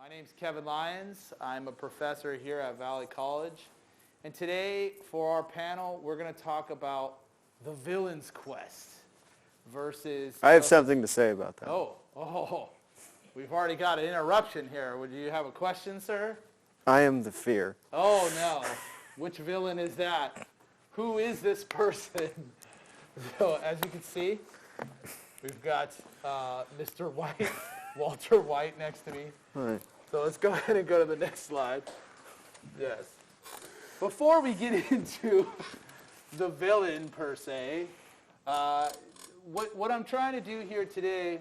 My name's Kevin Lyons. I'm a professor here at Valley College. And today, for our panel, we're going to talk about the villain's quest versus... I have something to say about that. Oh, we've already got an interruption here. Would you have a question, sir? I am the fear. Oh, no. Which villain is that? Who is this person? So, as you can see, we've got Mr. White, Walter White next to me. All right. So let's go ahead and go to the next slide. Yes. Before we get into the villain per se, what I'm trying to do here today,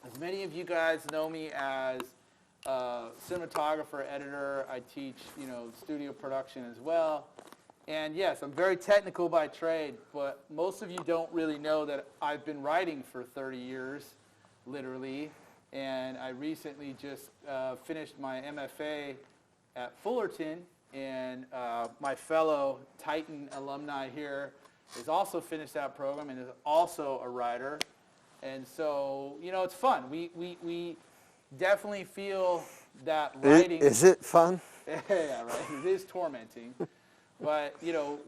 as many of you guys know me as cinematographer, editor. I teach, studio production as well. And yes, I'm very technical by trade, but most of you don't really know that I've been writing for 30 years, literally. And I recently just finished my MFA at Fullerton, and my fellow Titan alumni here has also finished that program and is also a writer. And so, it's fun. We definitely feel that writing... Is it fun? Yeah, right. It is tormenting. But,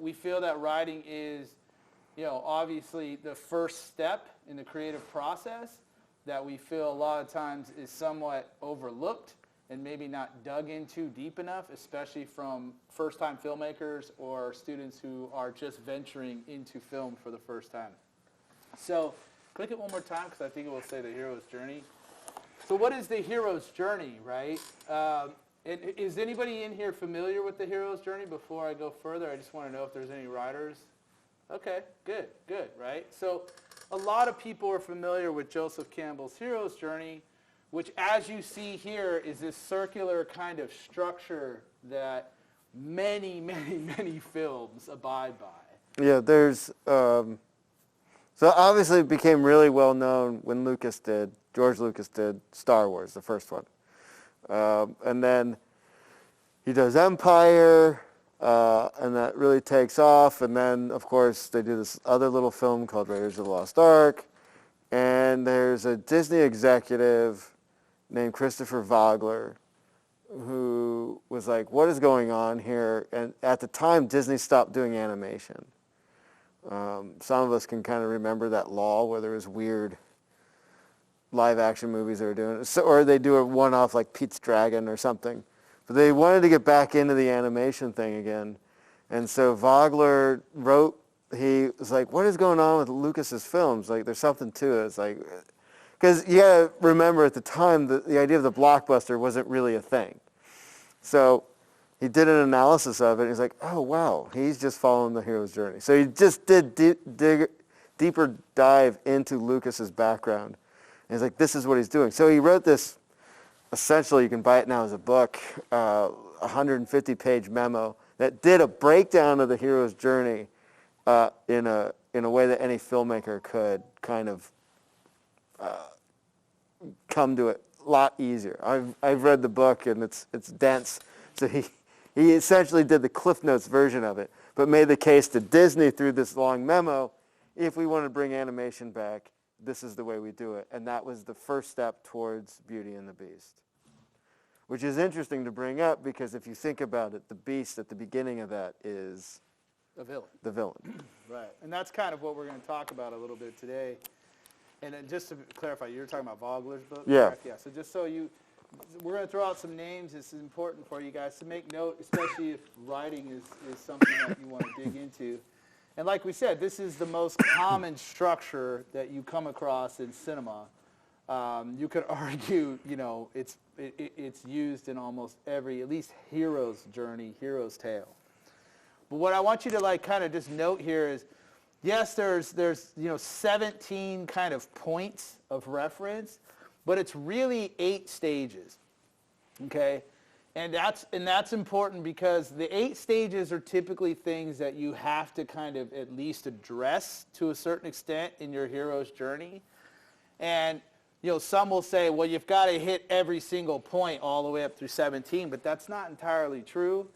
we feel that writing is, obviously the first step in the creative process that we feel a lot of times is somewhat overlooked and maybe not dug into deep enough, especially from first-time filmmakers or students who are just venturing into film for the first time. So click it one more time because I think it will say the hero's journey. So what is the hero's journey, right? Is anybody in here familiar with the hero's journey before I go further? I just want to know if there's any writers. Okay, good, right? So a lot of people are familiar with Joseph Campbell's hero's journey, which, as you see here, is this circular kind of structure that many films abide by. Yeah, there's... so obviously it became really well known when George Lucas did Star Wars, the first one. And then he does Empire, and that really takes off. And then, of course, they do this other little film called Raiders of the Lost Ark. And there's a Disney executive named Christopher Vogler who was like, what is going on here? And at the time, Disney stopped doing animation. Some of us can kind of remember that lull where there was weird live-action movies they were doing. Or they do a one-off like Pete's Dragon or something. But they wanted to get back into the animation thing again. And so Vogler he was like, what is going on with Lucas's films? Like, there's something to it. It's like, because you got to remember at the time, the idea of the blockbuster wasn't really a thing. So he did an analysis of it. And he's like, oh, wow, he's just following the hero's journey. So he just did deeper dive into Lucas's background. And he's like, this is what he's doing. So he wrote this, essentially, you can buy it now as a book, 150-page memo that did a breakdown of the hero's journey in a way that any filmmaker could kind of come to it a lot easier. I've read the book, and it's dense. So he essentially did the Cliff Notes version of it, but made the case to Disney through this long memo, if we want to bring animation back, this is the way we do it. And that was the first step towards Beauty and the Beast. Which is interesting to bring up because if you think about it, the Beast at the beginning of that is the villain. Right. And that's kind of what we're going to talk about a little bit today. And just to clarify, you were talking about Vogler's book? Yeah. Correct? Yeah. So just so we're going to throw out some names. This is important for you guys to make note, especially if writing is something that you want to dig into. And like we said, this is the most common structure that you come across in cinema. You could argue, it's used in almost every, at least hero's journey, hero's tale. But what I want you to kind of just note here is, yes, there's 17 kind of points of reference, but it's really 8 stages. Okay? And that's important because the 8 stages are typically things that you have to kind of at least address to a certain extent in your hero's journey. And some will say, well, you've got to hit every single point all the way up through 17, but that's not entirely true.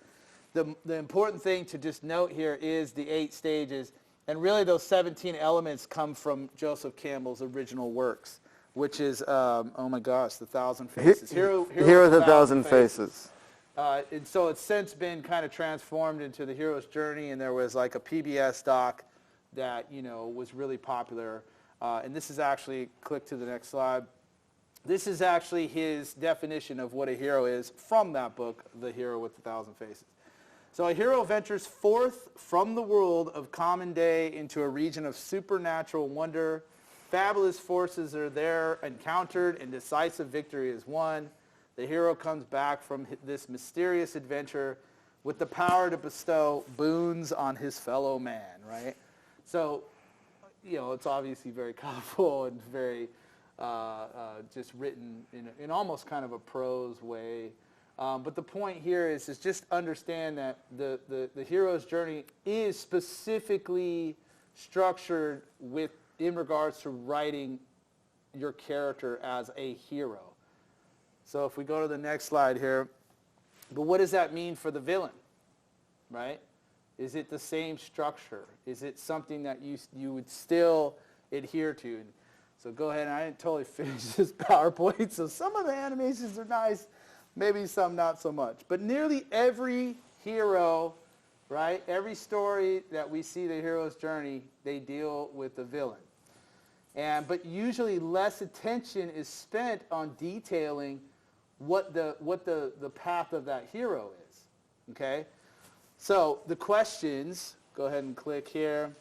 The important thing to just note here is the 8 stages, and really those 17 elements come from Joseph Campbell's original works. which is, oh my gosh, the Thousand Faces. Hero with a Thousand Faces. And so it's since been kind of transformed into the hero's journey, and there was like a PBS doc that, you know, was really popular. And this is actually, click to the next slide. This is actually his definition of what a hero is from that book, The Hero with a Thousand Faces. So a hero ventures forth from the world of common day into a region of supernatural wonder. Fabulous forces are there encountered, and decisive victory is won. The hero comes back from this mysterious adventure with the power to bestow boons on his fellow man, right? So, you know, it's obviously very colorful and very just written in almost kind of a prose way. But the point here is just understand that the hero's journey is specifically structured in regards to writing your character as a hero. So if we go to the next slide here, but what does that mean for the villain, right? Is it the same structure? Is it something that you would still adhere to? And so go ahead, and I didn't totally finish this PowerPoint, so some of the animations are nice, maybe some not so much. But nearly every hero, right, every story that we see the hero's journey, they deal with the villain. But usually less attention is spent on detailing what the path of that hero is, okay? So the questions, go ahead and click here.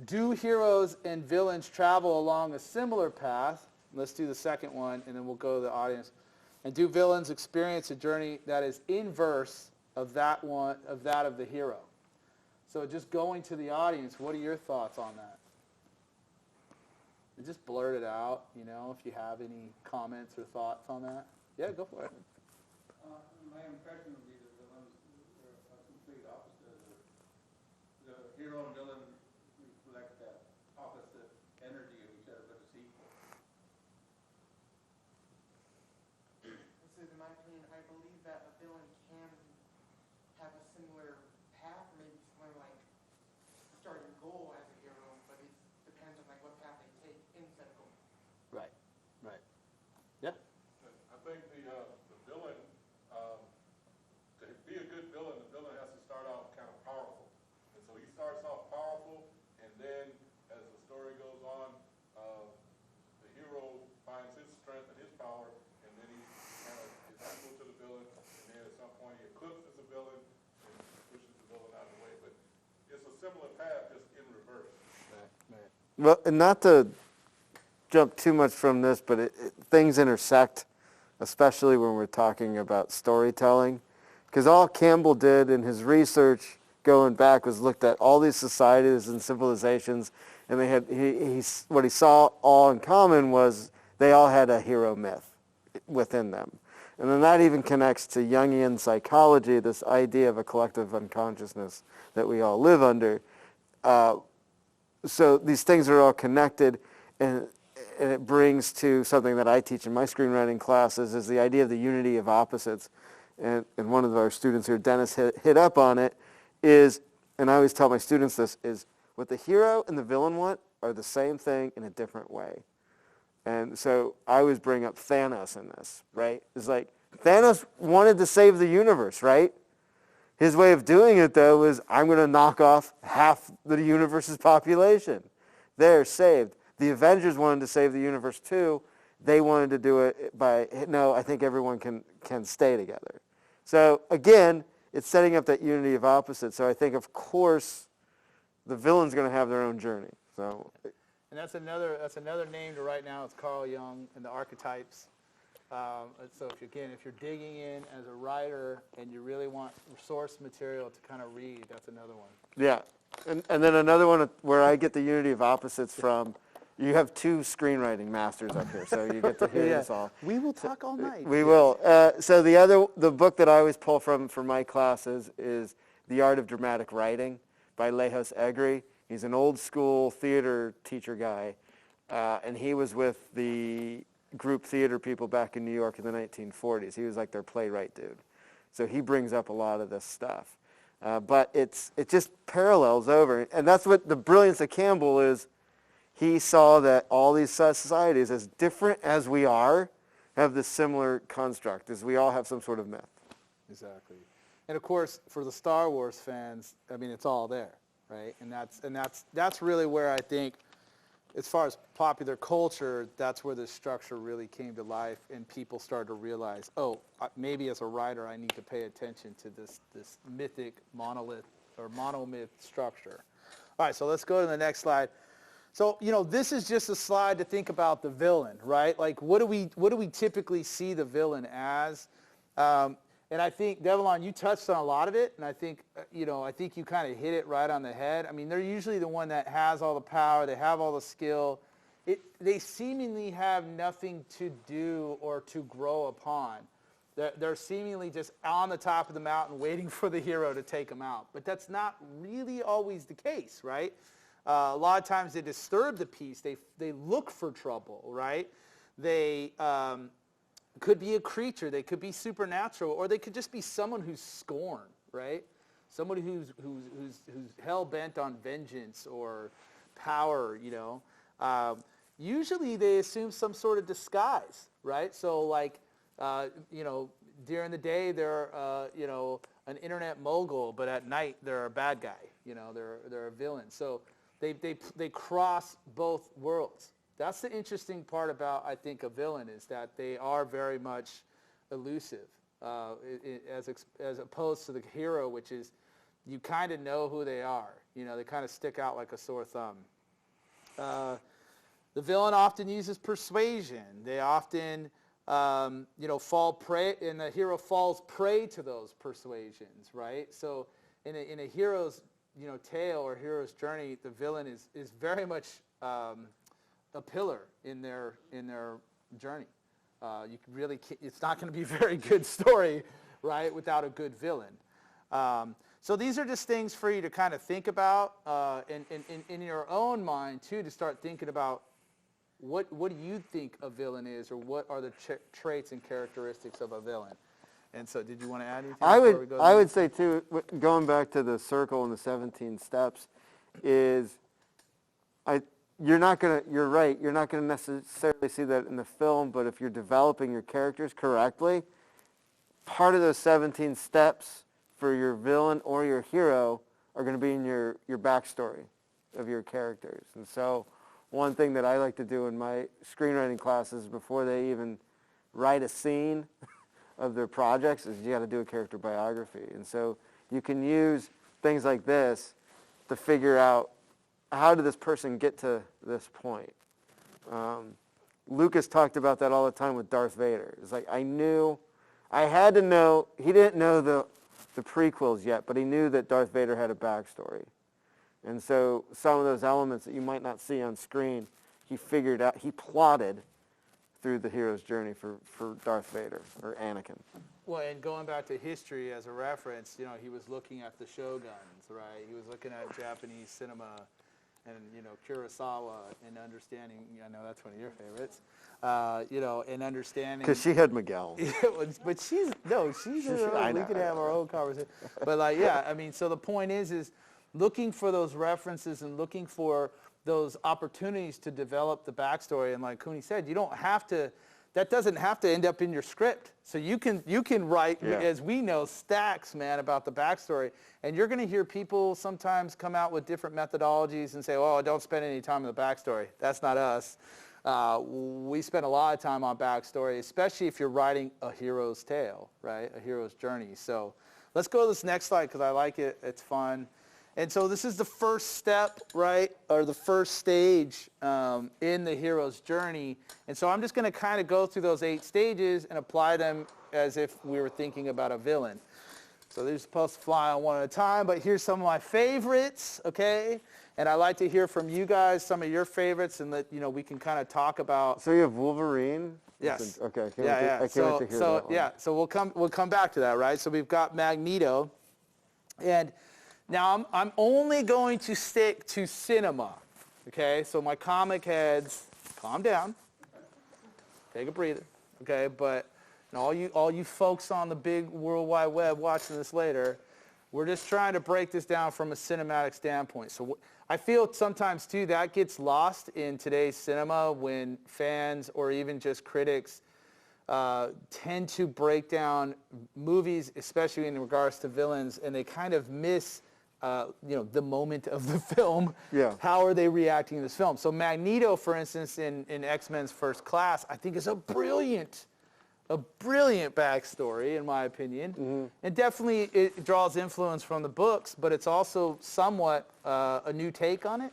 Do heroes and villains travel along a similar path? Let's do the second one, and then we'll go to the audience. And do villains experience a journey that is inverse of that of the hero? So just going to the audience, what are your thoughts on that? And just blurt it out, you know, if you have any comments or thoughts on that. Yeah, go for it. My impression would be that the villains are a complete opposite. The hero and villain reflect that opposite energy of each other, but it's equal. This is, in my opinion, I believe that a villain can have a similar path, or maybe similar like starting goal as a hero, but it depends on like what path they take in said goal. Right, right. Yeah. I think the villain, to be a good villain, the villain has to start out kind of powerful. And so he starts off powerful, and then as the story goes on, the hero finds his strength and his power, and then he kind of is equal to the villain, and then at some point he eclipses the villain and pushes the villain out of the way. But it's a similar path, just in reverse. Right, right. Well, and not to jump too much from this, but things intersect, especially when we're talking about storytelling. Because all Campbell did in his research going back was looked at all these societies and civilizations, and they had what he saw all in common was they all had a hero myth within them. And then that even connects to Jungian psychology, this idea of a collective unconsciousness that we all live under. So these things are all connected, and it brings to something that I teach in my screenwriting classes is the idea of the unity of opposites. And one of our students here, Dennis, hit up on it, is, and I always tell my students this, is what the hero and the villain want are the same thing in a different way. And so I always bring up Thanos in this, right? It's like Thanos wanted to save the universe, right? His way of doing it, though, was I'm going to knock off half the universe's population. They're saved. The Avengers wanted to save the universe, too. They wanted to do it by, no, I think everyone can stay together. So, again, it's setting up that unity of opposites. So I think, of course, the villain's going to have their own journey. So, And that's another name to write now. It's Carl Jung and the archetypes. So if you're digging in as a writer and you really want source material to kind of read, that's another one. yeah. And then another one where I get the unity of opposites from, you have two screenwriting masters up here, so you get to hear this all. We will talk all night. We will. So the book that I always pull from for my classes is The Art of Dramatic Writing by Lejos Egri. He's an old school theater teacher guy, and he was with the group theater people back in New York in the 1940s. He was like their playwright dude. So he brings up a lot of this stuff. But it just parallels over, and that's what the brilliance of Campbell is. he saw that all these societies, as different as we are, have this similar construct, as we all have some sort of myth. Exactly. And of course, for the Star Wars fans, I mean, it's all there, right? And that's really where I think, as far as popular culture, that's where this structure really came to life, and people started to realize, oh, maybe as a writer, I need to pay attention to this mythic monolith or monomyth structure. All right, so let's go to the next slide. So, this is just a slide to think about the villain, right? Like, what do we typically see the villain as? And I think, Devlon, you touched on a lot of it, and I think, I think you kind of hit it right on the head. I mean, they're usually the one that has all the power, they have all the skill. They seemingly have nothing to do or to grow upon. They're seemingly just on the top of the mountain waiting for the hero to take them out. But that's not really always the case, right? A lot of times they disturb the peace. They look for trouble, right? They could be a creature. They could be supernatural, or they could just be someone who's scorned, right? Somebody who's hell bent on vengeance or power. Usually they assume some sort of disguise, right? So like, during the day they're an internet mogul, but at night they're a bad guy. They're a villain. So they cross both worlds. That's the interesting part about, I think, a villain, is that they are very much elusive, as opposed to the hero, which is you kind of know who they are. They kind of stick out like a sore thumb. The villain often uses persuasion. They often, fall prey, and the hero falls prey to those persuasions, right? So in a hero's, tale or hero's journey, the villain is very much a pillar in their journey. You really it's not going to be a very good story, right, without a good villain. So these are just things for you to kind of think about in your own mind too, to start thinking about what do you think a villain is, or what are the traits and characteristics of a villain. And so, did you want to add anything? I would say too, going back to the circle and the 17 steps, is you're right, you're not going to necessarily see that in the film, but if you're developing your characters correctly, part of those 17 steps for your villain or your hero are going to be in your backstory of your characters. And so one thing that I like to do in my screenwriting classes before they even write a scene of their projects is you got to do a character biography. And so you can use things like this to figure out, how did this person get to this point? Lucas talked about that all the time with Darth Vader. It's like, I had to know, he didn't know the prequels yet, but he knew that Darth Vader had a backstory. And so some of those elements that you might not see on screen, he figured out, he plotted through the hero's journey for Darth Vader, or Anakin. Well, and going back to history as a reference, he was looking at the shoguns, right? He was looking at Japanese cinema and, Kurosawa, and understanding, I know that's one of your favorites, and understanding. Because she had Miguel. But she's we could have our own conversation. But so the point is looking for those references and looking for those opportunities to develop the backstory. And like Cooney said, you don't have to, that doesn't have to end up in your script. So you can write, as we know, stacks, man, about the backstory. And you're going to hear people sometimes come out with different methodologies and say, oh, don't spend any time on the backstory. That's not us. We spend a lot of time on backstory, especially if you're writing a hero's tale, right? A hero's journey. So let's go to this next slide because I like it. It's fun. And so this is the first step, right, or the first stage in the hero's journey. And so I'm just going to kind of go through those 8 stages and apply them as if we were thinking about a villain. So they're supposed to fly on one at a time, but here's some of my favorites, okay? And I'd like to hear from you guys some of your favorites, and that we can kind of talk about. So you have Wolverine? Yes. Okay. I can't wait to hear that one. So we'll come back to that, right? So we've got Magneto, and now I'm only going to stick to cinema, okay? So my comic heads, calm down, take a breather, okay? But all you folks on the big World Wide Web watching this later, we're just trying to break this down from a cinematic standpoint. So I feel sometimes too that gets lost in today's cinema when fans or even just critics tend to break down movies, especially in regards to villains, and they kind of miss the moment of the film. Yeah. How are they reacting to this film? So Magneto, for instance, in X-Men's First Class, I think is a brilliant backstory, in my opinion. And definitely it draws influence from the books, but it's also somewhat a new take on it.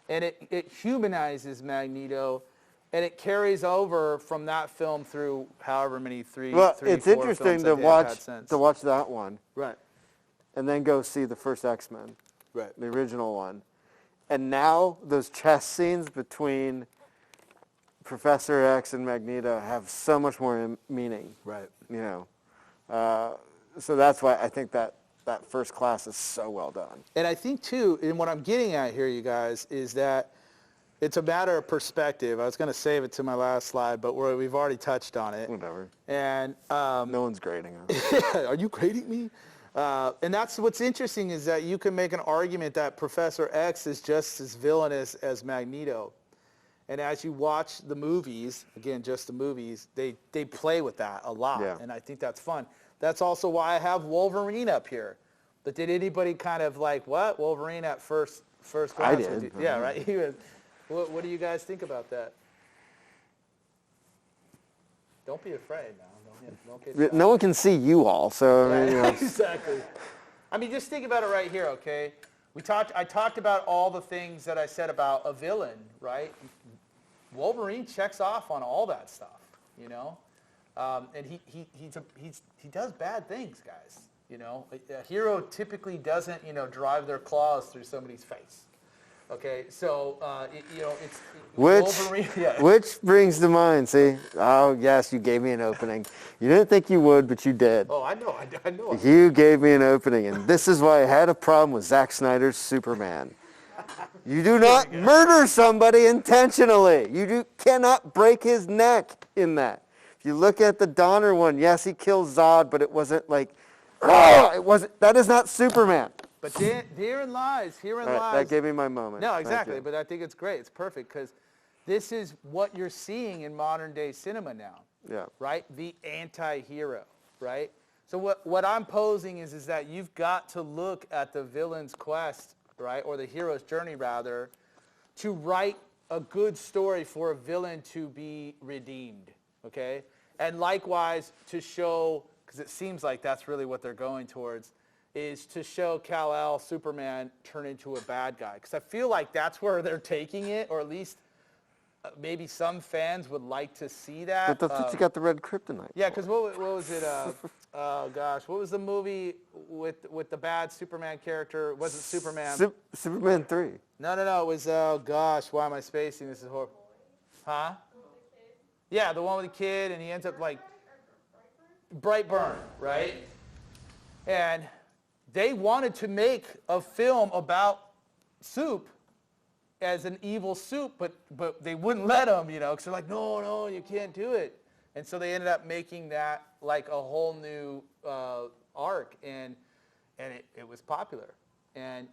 And it humanizes Magneto, and it carries over from that film through however many Well, three, it's 4 interesting films to that they've had watch since. that one, Right. and then go see the first X-Men, Right. the original one, and now those chess scenes between Professor X and Magneto have so much more meaning. Right. So that's why I think that First Class is so well done. And I think too, and what I'm getting at here, you guys, is that it's a matter of perspective. I was going to save it to my last slide, but we've already touched on it. Whatever. And No one's grading us. are you grading me? And that's what's interesting is that you can make an argument that Professor X is just as villainous as Magneto. And as you watch the movies, again, just the movies, they play with that a lot. Yeah. And I think that's fun. That's also why I have Wolverine up here. But did anybody kind of like, what? Wolverine at first glance? I did. Yeah, right? He was, what do you guys think about that? Don't be afraid now. Don't get shy. No one can see you all, so I mean, Exactly. I mean, just think about it right here, okay? I talked about all the things that I said about a villain, right? Wolverine checks off on all that stuff, and he does bad things, guys. A hero typically doesn't, drive their claws through somebody's face. Okay, so it's Wolverine. Yeah. Which brings to mind, see? Oh, yes, you gave me an opening. You didn't think you would, but you did. Oh, I know. I know. You gave me an opening, and this is why I had a problem with Zack Snyder's Superman. You do not murder somebody intentionally. You cannot break his neck in that. If you look at the Donner one, yes, he kills Zod, but it wasn't like, it wasn't. That is not Superman. But herein lies. That gave me my moment. No, Thank exactly. you. But I think it's great. It's perfect because this is what you're seeing in modern day cinema now. Yeah. Right? The anti-hero. Right? So what I'm posing is that you've got to look at the villain's quest, right, or the hero's journey rather, to write a good story for a villain to be redeemed. Okay? And likewise to show, because it seems like that's really what they're going towards, is to show Kal-El, Superman, turn into a bad guy. Because I feel like that's where they're taking it, or at least maybe some fans would like to see that. But that's what you got the red kryptonite. Yeah, because what was it? Oh gosh, what was the movie with the bad Superman character? Was it Superman? Superman 3. No. It was, oh gosh, why am I spacing? This is horrible. Huh? Yeah, the one with the kid, and he ends up like Brightburn, right? And they wanted to make a film about Soup as an evil Soup, but they wouldn't let him, because they're like, no, you can't do it. And so they ended up making that like a whole new arc, and it was popular. And,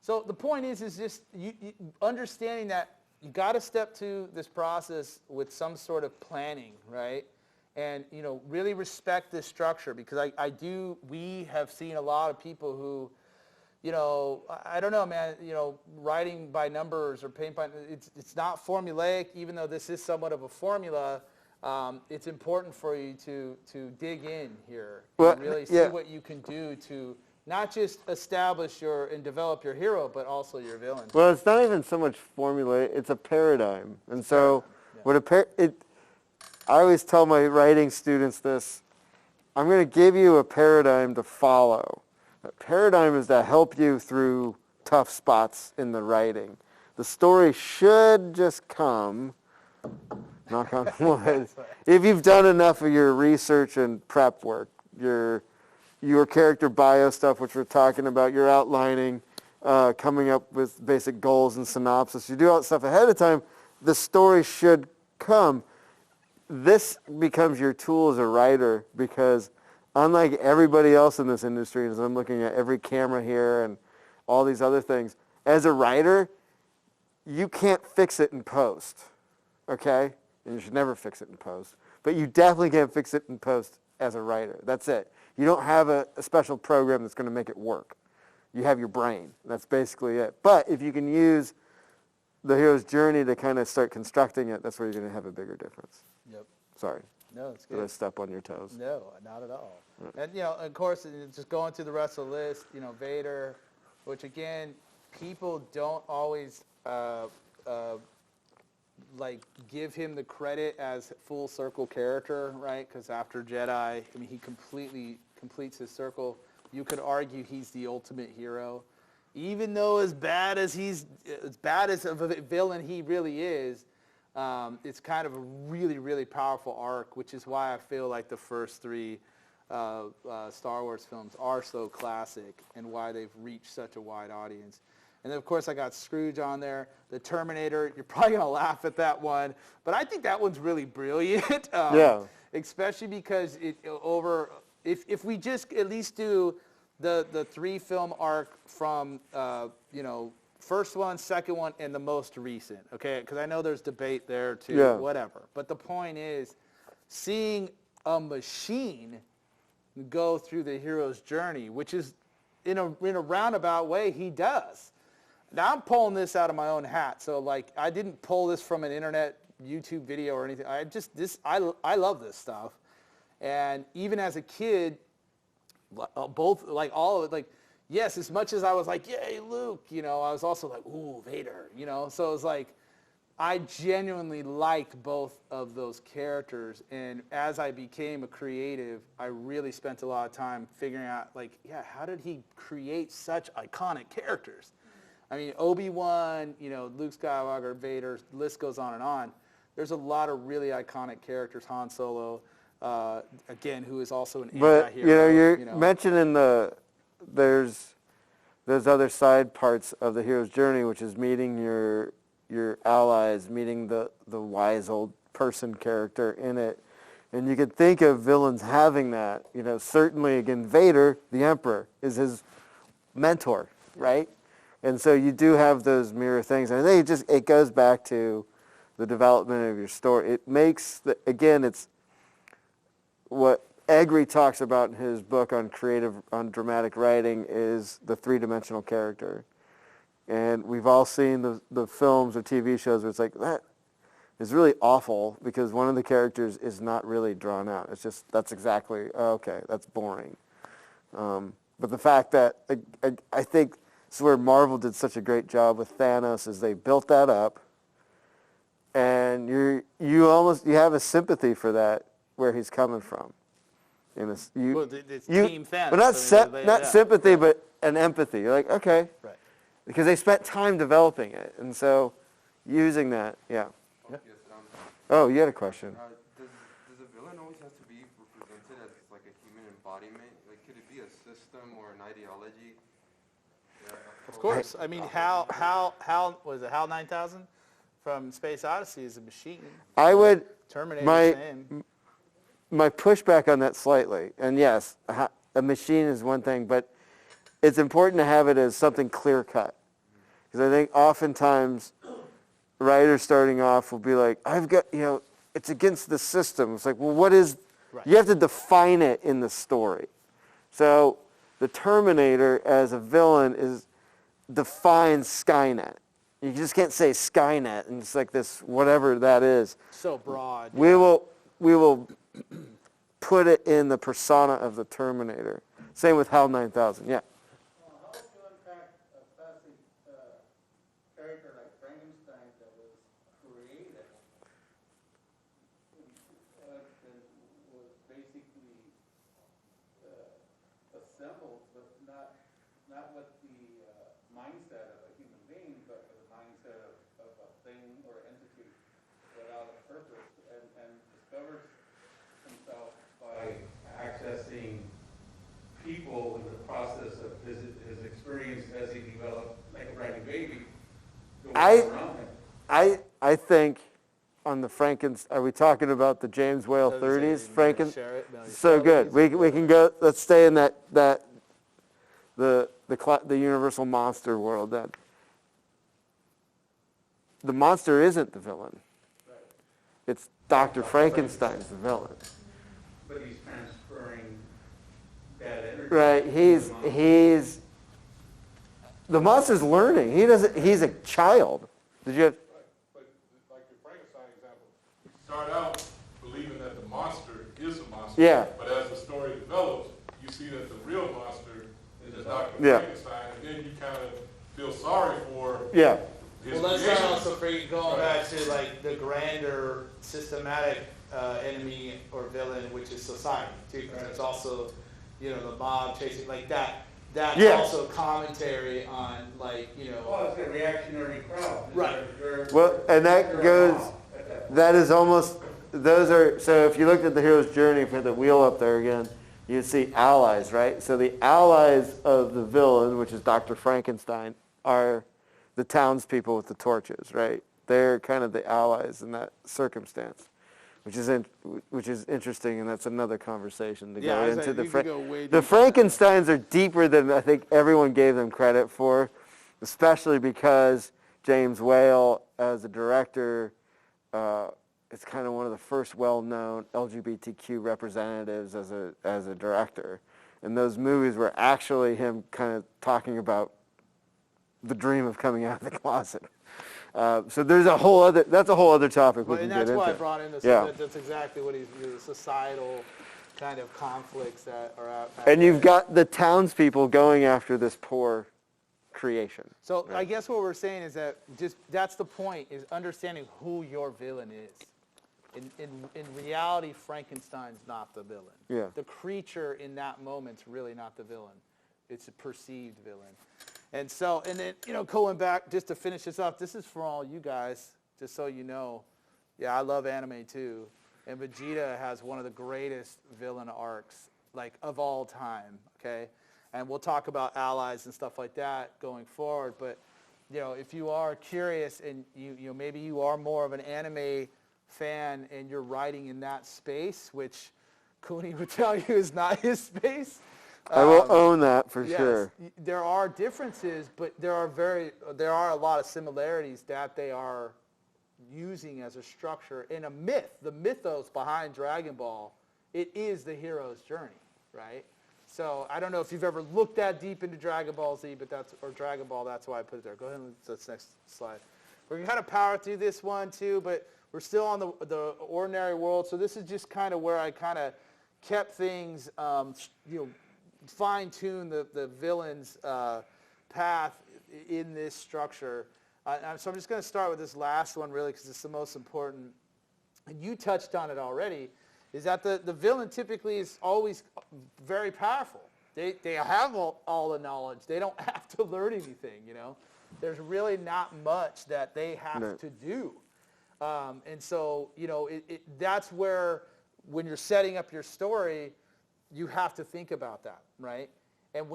so the point is just you understanding that you got to step to this process with some sort of planning, right? And, really respect this structure, because we have seen a lot of people who, I don't know, man, writing by numbers or paint by, it's not formulaic, even though this is somewhat of a formula. It's important for you to dig in here and really see what you can do to not just establish and develop your hero, but also your villain. Well, it's not even so much formula, it's a paradigm. And so I always tell my writing students this: I'm going to give you a paradigm to follow. A paradigm is to help you through tough spots in the writing. The story should just come, knock on wood, if you've done enough of your research and prep work, your character bio stuff, which we're talking about, your outlining, coming up with basic goals and synopsis. You do all that stuff ahead of time, the story should come. This becomes your tool as a writer, because unlike everybody else in this industry, as I'm looking at every camera here and all these other things, as a writer, you can't fix it in post, okay? And you should never fix it in post. But you definitely can't fix it in post as a writer. That's it. You don't have a special program that's going to make it work. You have your brain. That's basically it. But if you can use the hero's journey to kind of start constructing it, that's where you're going to have a bigger difference. Yep. Sorry. No, it's Did I good. step on your toes? No, not at all. And, of course, just going through the rest of the list, Vader, which, again, people don't always, give him the credit as full circle character, right? Because after Jedi, he completely completes his circle. You could argue he's the ultimate hero. Even though as bad as of a villain he really is, it's kind of a really, really powerful arc, which is why I feel like the first three Star Wars films are so classic and why they've reached such a wide audience. And then, of course, I got Scrooge on there. The Terminator, you're probably going to laugh at that one, but I think that one's really brilliant. Yeah. Especially because if we just at least do the 3-film arc from, first one, second one, and the most recent, okay? Because I know there's debate there too, Yeah. whatever. But the point is, seeing a machine go through the hero's journey, which is in a roundabout way he does. Now I'm pulling this out of my own hat, so I didn't pull this from an internet YouTube video or anything. I love this stuff, and even as a kid, both all of it, yes, as much as I was like, yay, Luke, I was also like, ooh, Vader, So it was I genuinely liked both of those characters, and as I became a creative, I really spent a lot of time figuring out, how did he create such iconic characters? Obi-Wan, Luke Skywalker, Vader, the list goes on and on. There's a lot of really iconic characters, Han Solo, again, who is also an anti-hero. But, you're mentioning there's those other side parts of the hero's journey, which is meeting your allies, meeting the wise old person character in it. And you could think of villains having that. Certainly, again, Vader, the Emperor, is his mentor, right? And so you do have those mirror things. And I think it goes back to the development of your story. It makes, it's what Egri talks about in his book on dramatic writing is the three-dimensional character. And we've all seen the films or TV shows where it's that is really awful because one of the characters is not really drawn out. It's just, that's exactly, okay, that's boring. But the fact that, I think this is where Marvel did such a great job with Thanos is they built that up and you have a sympathy for that, where he's coming from. It's Team Thanos. But not sympathy, but an empathy. You're like, okay. Right. Because they spent time developing it. And so using that, yeah. Yes, Oh, you had a question. does a villain always have to be represented as a human embodiment? Could it be a system or an ideology? Of course. Hal was it Hal 9000 from Space Odyssey is a machine. I would, Terminator, same. my pushback on that slightly, and yes, a machine is one thing, but it's important to have it as something clear-cut. Because I think oftentimes writers starting off will be like, I've got, it's against the system. It's well, what is, Right. You have to define it in the story. So the Terminator as a villain defines Skynet. You just can't say Skynet and it's this, whatever that is. So broad. We will put it in the persona of the Terminator. Same with HAL 9000, yeah. How would you unpack a classic character like Frankenstein that was created and was basically assembled, but not with the mindset of a human being, but with the mindset of a thing or entity without a purpose, and discovers himself by accessing people in the process of his experience as he developed like a brand new baby. going around him. I think on the Frankenstein, are we talking about the James Whale 30s? So good. We can go, let's stay in the universal monster world then. the monster isn't the villain. It's Dr. Frankenstein's the villain. But he's transferring bad energy. Right, the monster's learning. He's a child. Did you have, But like your Frankenstein example, you start out believing that the monster is a monster. Yeah. But as the story develops, you see that the real monster is Dr. Yeah. Frankenstein, and then you kind of feel sorry for yeah, his Well, let's creation. not also bring going back to like the grander systematic enemy or villain, which is society too, because it's also, you know, the mob chasing like that. That's Yeah. also commentary on like, you know. Well, it's a reactionary crowd. Right. well, and that goes, that is almost, those are, so if you looked at the hero's journey, put the wheel up there again, you'd see allies, right? So the allies of the villain, which is Dr. Frankenstein, are the townspeople with the torches, right? They're kind of the allies in that circumstance, which is interesting, and that's another conversation to Yeah, go I was into. like, The we could go way the deeper. Frankensteins are deeper than I think everyone gave them credit for, especially because James Whale, as a director, is kind of one of the first well-known LGBTQ representatives as a director. And those movies were actually him kind of talking about the dream of coming out of the closet. So there's that's a whole other topic we Well, can and get that's into. why I brought in this. Yeah. That's exactly what the societal kind of conflicts that are out. And you've got the townspeople going after this poor creation. So I guess what we're saying is that that's the point, is understanding who your villain is. In reality, Frankenstein's not the villain. Yeah. The creature in that moment's really not the villain. It's a perceived villain. And so, and then, you know, going back, just to finish this up, this is for all you guys, just so you know. Yeah, I love anime too. And Vegeta has one of the greatest villain arcs, like, of all time, okay? And we'll talk about allies and stuff like that going forward. But, you know, if you are curious and you know, maybe you are more of an anime fan and you're writing in that space, which Cooney would tell you is not his space. I will own that for Yes, sure. there are differences, but there are a lot of similarities that they are using as a structure in a myth. The mythos behind Dragon Ball, it is the hero's journey, right? So I don't know if you've ever looked that deep into Dragon Ball Z, but or Dragon Ball, that's why I put it there. Go ahead and let's next slide. We're going to kind of power through this one too, but we're still on the ordinary world. So this is just kind of where I kind of kept things, you know, fine-tune the villain's path in this structure. So I'm just going to start with this last one really because it's the most important. And you touched on it already, is that the villain typically is always very powerful. They have all the knowledge. They don't have to learn anything, you know. There's really not much that they have to do. And so, you know, that's where when you're setting up your story, you have to think about that, right? And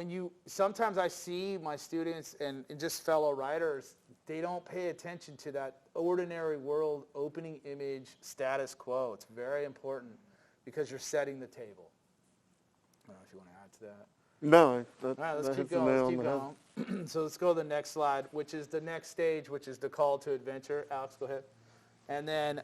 sometimes I see my students and just fellow writers, they don't pay attention to that ordinary world opening image status quo. It's very important because you're setting the table. I don't know if you want to add to that. No, All right, let's that keep hits the going. nail Let's on keep the head. going. So let's go to the next slide, which is the next stage, which is the call to adventure. Alex, go ahead. And then,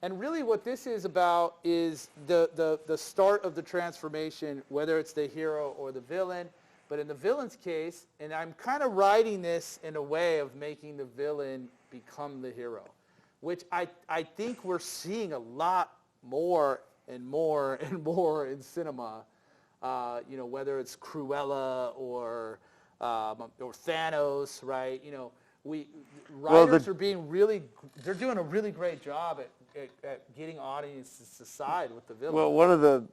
and really what this is about is the start of the transformation, whether it's the hero or the villain. But in the villain's case, and I'm kind of writing this in a way of making the villain become the hero, which I think we're seeing a lot more and more and more in cinema. You know, whether it's Cruella or Thanos, right? You know, writers are being they're doing a really great job at getting audiences to side with the villain. Well, one of the,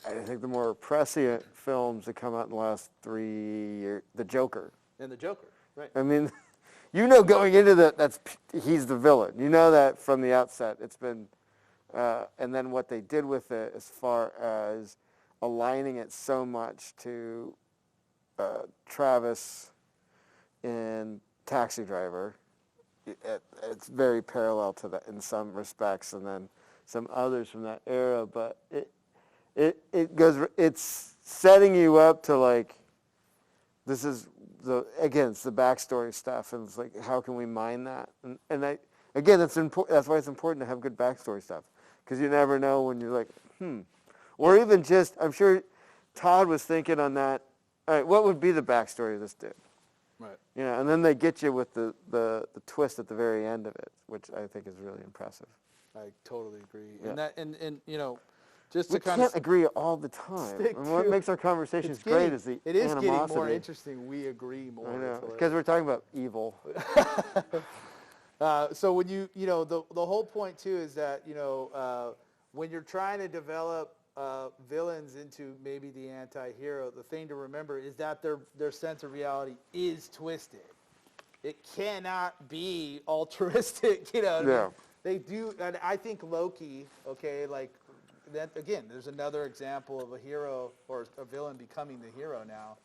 I think the more prescient films that come out in the last 3 years, The Joker. And the Joker, right? I mean, you know, going into that, he's the villain. You know that from the outset. It's been, and then what they did with it as far as aligning it so much to Travis in Taxi Driver, it's very parallel to that in some respects, and then some others from that era. But it's setting you up to like, this is again, it's the backstory stuff, and it's like, how can we mine that? And again, that's why it's important to have good backstory stuff, because you never know when you're like, or even just, I'm sure Todd was thinking on that. All right, what would be the backstory of this dude? Right. You know, and then they get you with the twist at the very end of it, which I think is really impressive. I totally agree. Yeah. And you know, just We to kind can't of agree all the time. stick And what to- makes our conversations it's great getting- is the it is animosity. getting more interesting. We agree more. I know, It's because hilarious. we're talking about evil. So when you know, the whole point too is that, you know, when you're trying to develop villains into maybe the anti-hero, the thing to remember is that their sense of reality is twisted. It cannot be altruistic, you know. What I Yeah. mean? They do, and I think Loki, okay, like that again. There's another example of a hero or a villain becoming the hero now.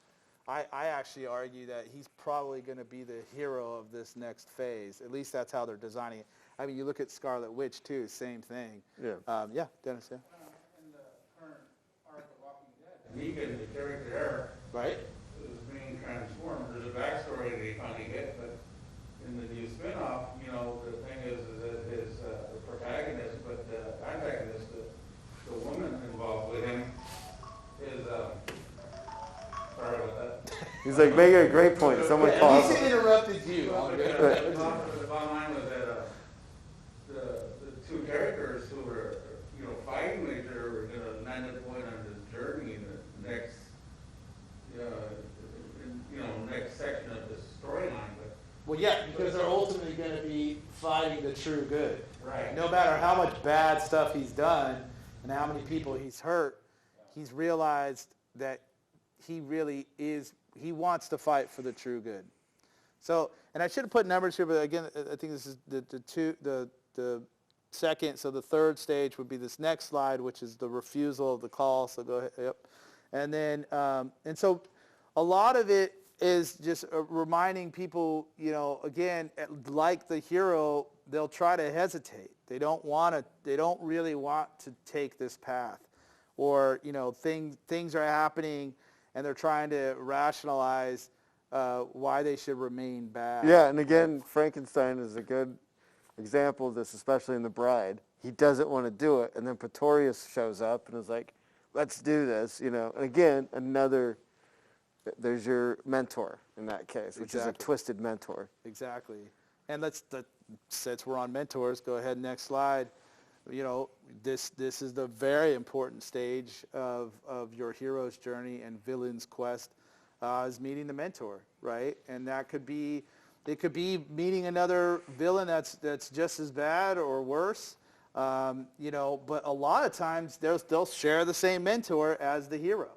I actually argue that he's probably going to be the hero of this next phase. At least that's how they're designing it. I mean, you look at Scarlet Witch too, same thing. Yeah. Yeah, Dennis. Yeah. In the current arc of Walking Dead, Negan, the character there, Right. is being transformed. There's a backstory that he finally gets, but in the new spin-off, you know, the thing is that his the protagonist, but the antagonist, the woman involved with him, is sorry about that. He's like making a great point. Someone At pause least it. it interrupted you. Well, I'm but, good. the bottom line was that the two characters who were, you know, fighting with each other were going to land up going on this journey in the next, next section of the storyline. But Well, yeah, because they're ultimately going to be fighting the true good. right. No matter how much bad stuff he's done and how many people he's hurt, he's realized that he really is, he wants to fight for the true good. So, and I should have put numbers here, but again, I think this is the second, so the third stage would be this next slide, which is the refusal of the call. So go ahead, yep. And then, and so a lot of it is just reminding people, you know, again, like the hero, they'll try to hesitate. They don't really want to take this path. Or, you know, things are happening and they're trying to rationalize why they should remain bad. Yeah, and again, Frankenstein is a good example of this, especially in The Bride. He doesn't want to do it, and then Pretorius shows up and is like, let's do this, you know. And again, there's your mentor in that case, which is a Exactly. twisted mentor. Exactly. And since we're on mentors, go ahead, next slide. You know, this is the very important stage of your hero's journey and villain's quest, is meeting the mentor, right? And it could be meeting another villain that's just as bad or worse, you know. But a lot of times they'll share the same mentor as the hero,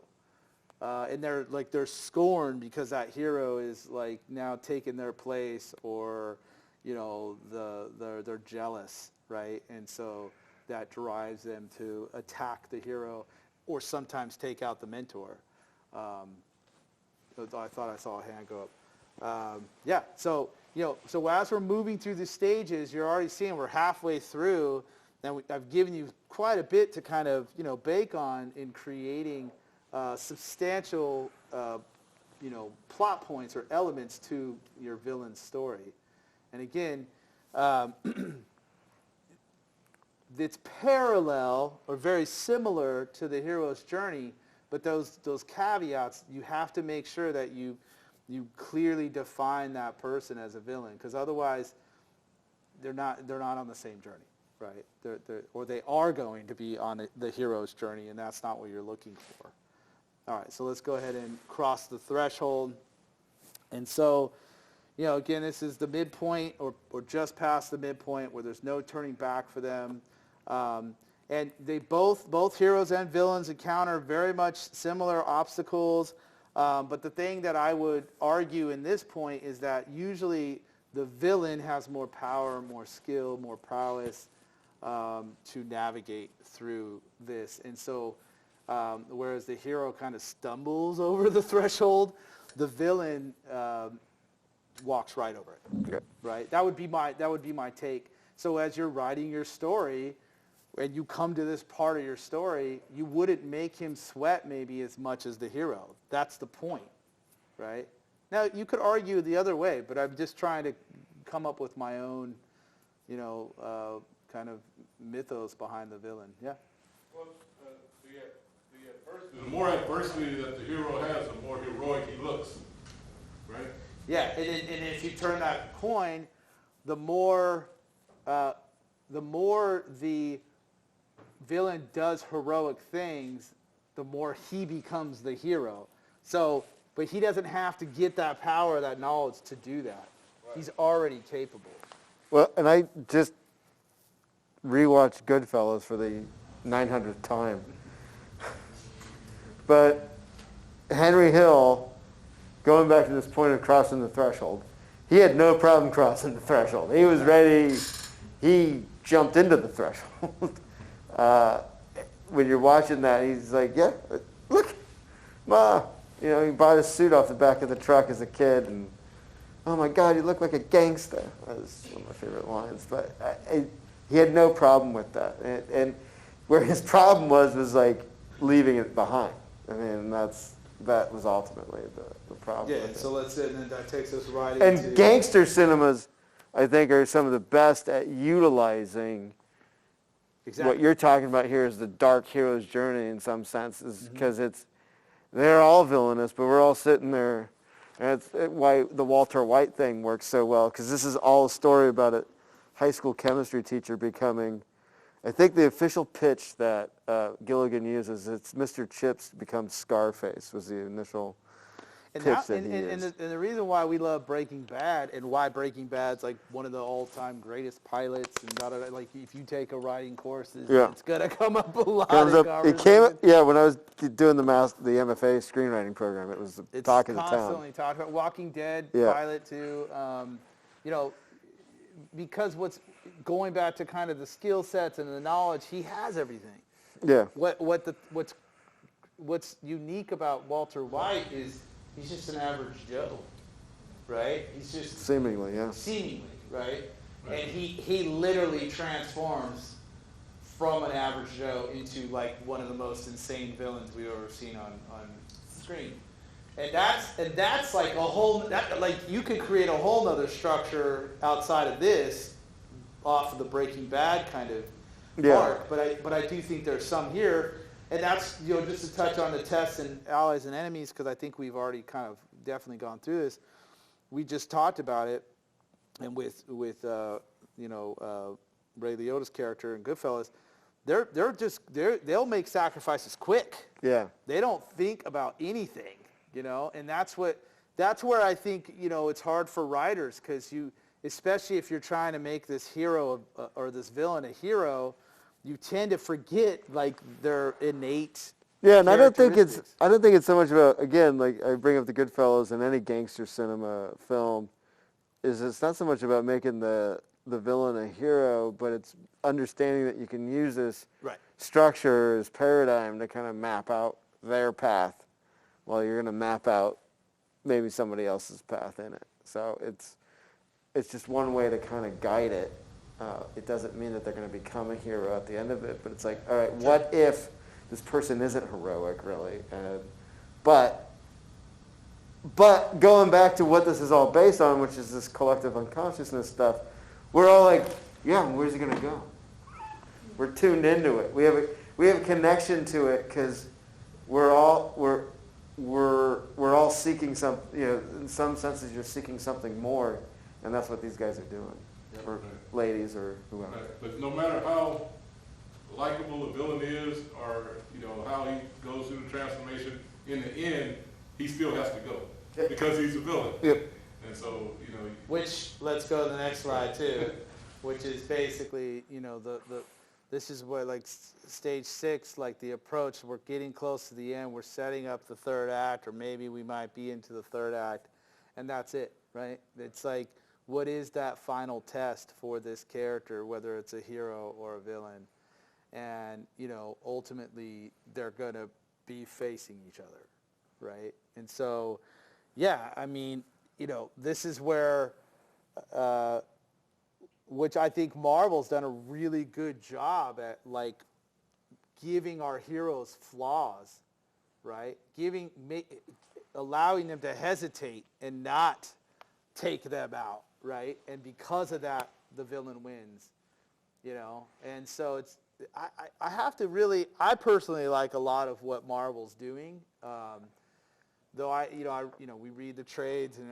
and they're scorned because that hero is like now taking their place, or you know, they're jealous. Right, and so that drives them to attack the hero, or sometimes take out the mentor. I thought I saw a hand go up. Yeah, so you know, so as we're moving through the stages, you're already seeing we're halfway through, and I've given you quite a bit to kind of, you know, bake on in creating substantial, you know, plot points or elements to your villain's story. And again. It's parallel or very similar to the hero's journey, but those caveats, you have to make sure that you clearly define that person as a villain, because otherwise they're not on the same journey, right? Or they are going to be on the hero's journey, and that's not what you're looking for. All right, so let's go ahead and cross the threshold. And so, you know, again, this is the midpoint or just past the midpoint where there's no turning back for them. And they both heroes and villains encounter very much similar obstacles. But the thing that I would argue in this point is that usually the villain has more power, more skill, more prowess to navigate through this. And so whereas the hero kind of stumbles over the threshold, the villain walks right over it. Okay. Right? That would be my take. So as you're writing your story, and you come to this part of your story, you wouldn't make him sweat maybe as much as the hero. That's the point, right? Now, you could argue the other way, but I'm just trying to come up with my own, kind of mythos behind the villain. Yeah. Well, the more adversity that the hero has, the more heroic he looks, right? Yeah, and if you turn that coin, the more the villain does heroic things, the more he becomes the hero. So, but he doesn't have to get that power, that knowledge to do that. Right. He's already capable. Well, and I just rewatched Goodfellas for the 900th time. But Henry Hill, going back to this point of crossing the threshold, he had no problem crossing the threshold. He was ready. He jumped into the threshold. When you're watching that, he's like, yeah, look, Ma. He bought his suit off the back of the truck as a kid, and oh my God, you look like a gangster. That was one of my favorite lines. But he had no problem with that. And where his problem was like leaving it behind. I mean, that was ultimately the problem. Yeah, so and then that takes us right into... And gangster cinemas, I think, are some of the best at utilizing what you're talking about here is the dark hero's journey in some senses, because they're all villainous, but we're all sitting there. And it's why the Walter White thing works so well, because this is all a story about a high school chemistry teacher becoming, I think the official pitch that Gilligan uses, it's Mr. Chips becomes Scarface, was the initial pitch that he used. And the reason why we love Breaking Bad, and why Breaking Bad's like one of the all-time greatest pilots, and like if you take a writing course, it's gonna come up a lot. It came up, when I was doing the MFA screenwriting program, it was the talk of the town. It's constantly talked about. Walking Dead pilot too. Because what's going back to kind of the skill sets and the knowledge, he has everything. Yeah. What's unique about Walter White is he's just an average Joe, right? He's just seemingly, right? And he literally transforms from an average Joe into like one of the most insane villains we've ever seen on screen. And that's like a whole you could create a whole nother structure outside of this, off of the Breaking Bad kind of arc. But I do think there's some here. And that's, just to touch on the tests and allies and enemies, because I think we've already kind of definitely gone through this. We just talked about it, and with Ray Liotta's character in Goodfellas, they'll make sacrifices quick. Yeah. They don't think about anything, and that's where I think, it's hard for writers, because especially if you're trying to make this hero or this villain a hero, you tend to forget like their innate. Yeah, and I don't think it's so much about, again, like I bring up the Goodfellas in any gangster cinema film, it's not so much about making the villain a hero, but it's understanding that you can use this structure as paradigm to kind of map out their path, while you're going to map out maybe somebody else's path in it. So it's just one way to kind of guide it. It doesn't mean that they're going to become a hero at the end of it, but it's like, all right, what if this person isn't heroic, really? But going back to what this is all based on, which is this collective unconsciousness stuff, we're all like, yeah, where's he going to go? We're tuned into it. We have a connection to it, because we're all seeking some. In some senses, you're seeking something more, and that's what these guys are doing. Or ladies, or whoever. Right. But no matter how likable a villain is, or how he goes through the transformation, in the end, he still has to go because he's a villain. Yep. And so Which, let's go to the next slide too, which is basically this is where like stage 6, like the approach. We're getting close to the end. We're setting up the third act, or maybe we might be into the third act, and that's it, right? It's like, what is that final test for this character, whether it's a hero or a villain? And, ultimately, they're going to be facing each other, right? And so, I mean, this is where, which I think Marvel's done a really good job at, like, giving our heroes flaws, right? Allowing them to hesitate and not take them out, right? And because of that, the villain wins, And so I have to really, I personally like a lot of what Marvel's doing. Though we read the trades and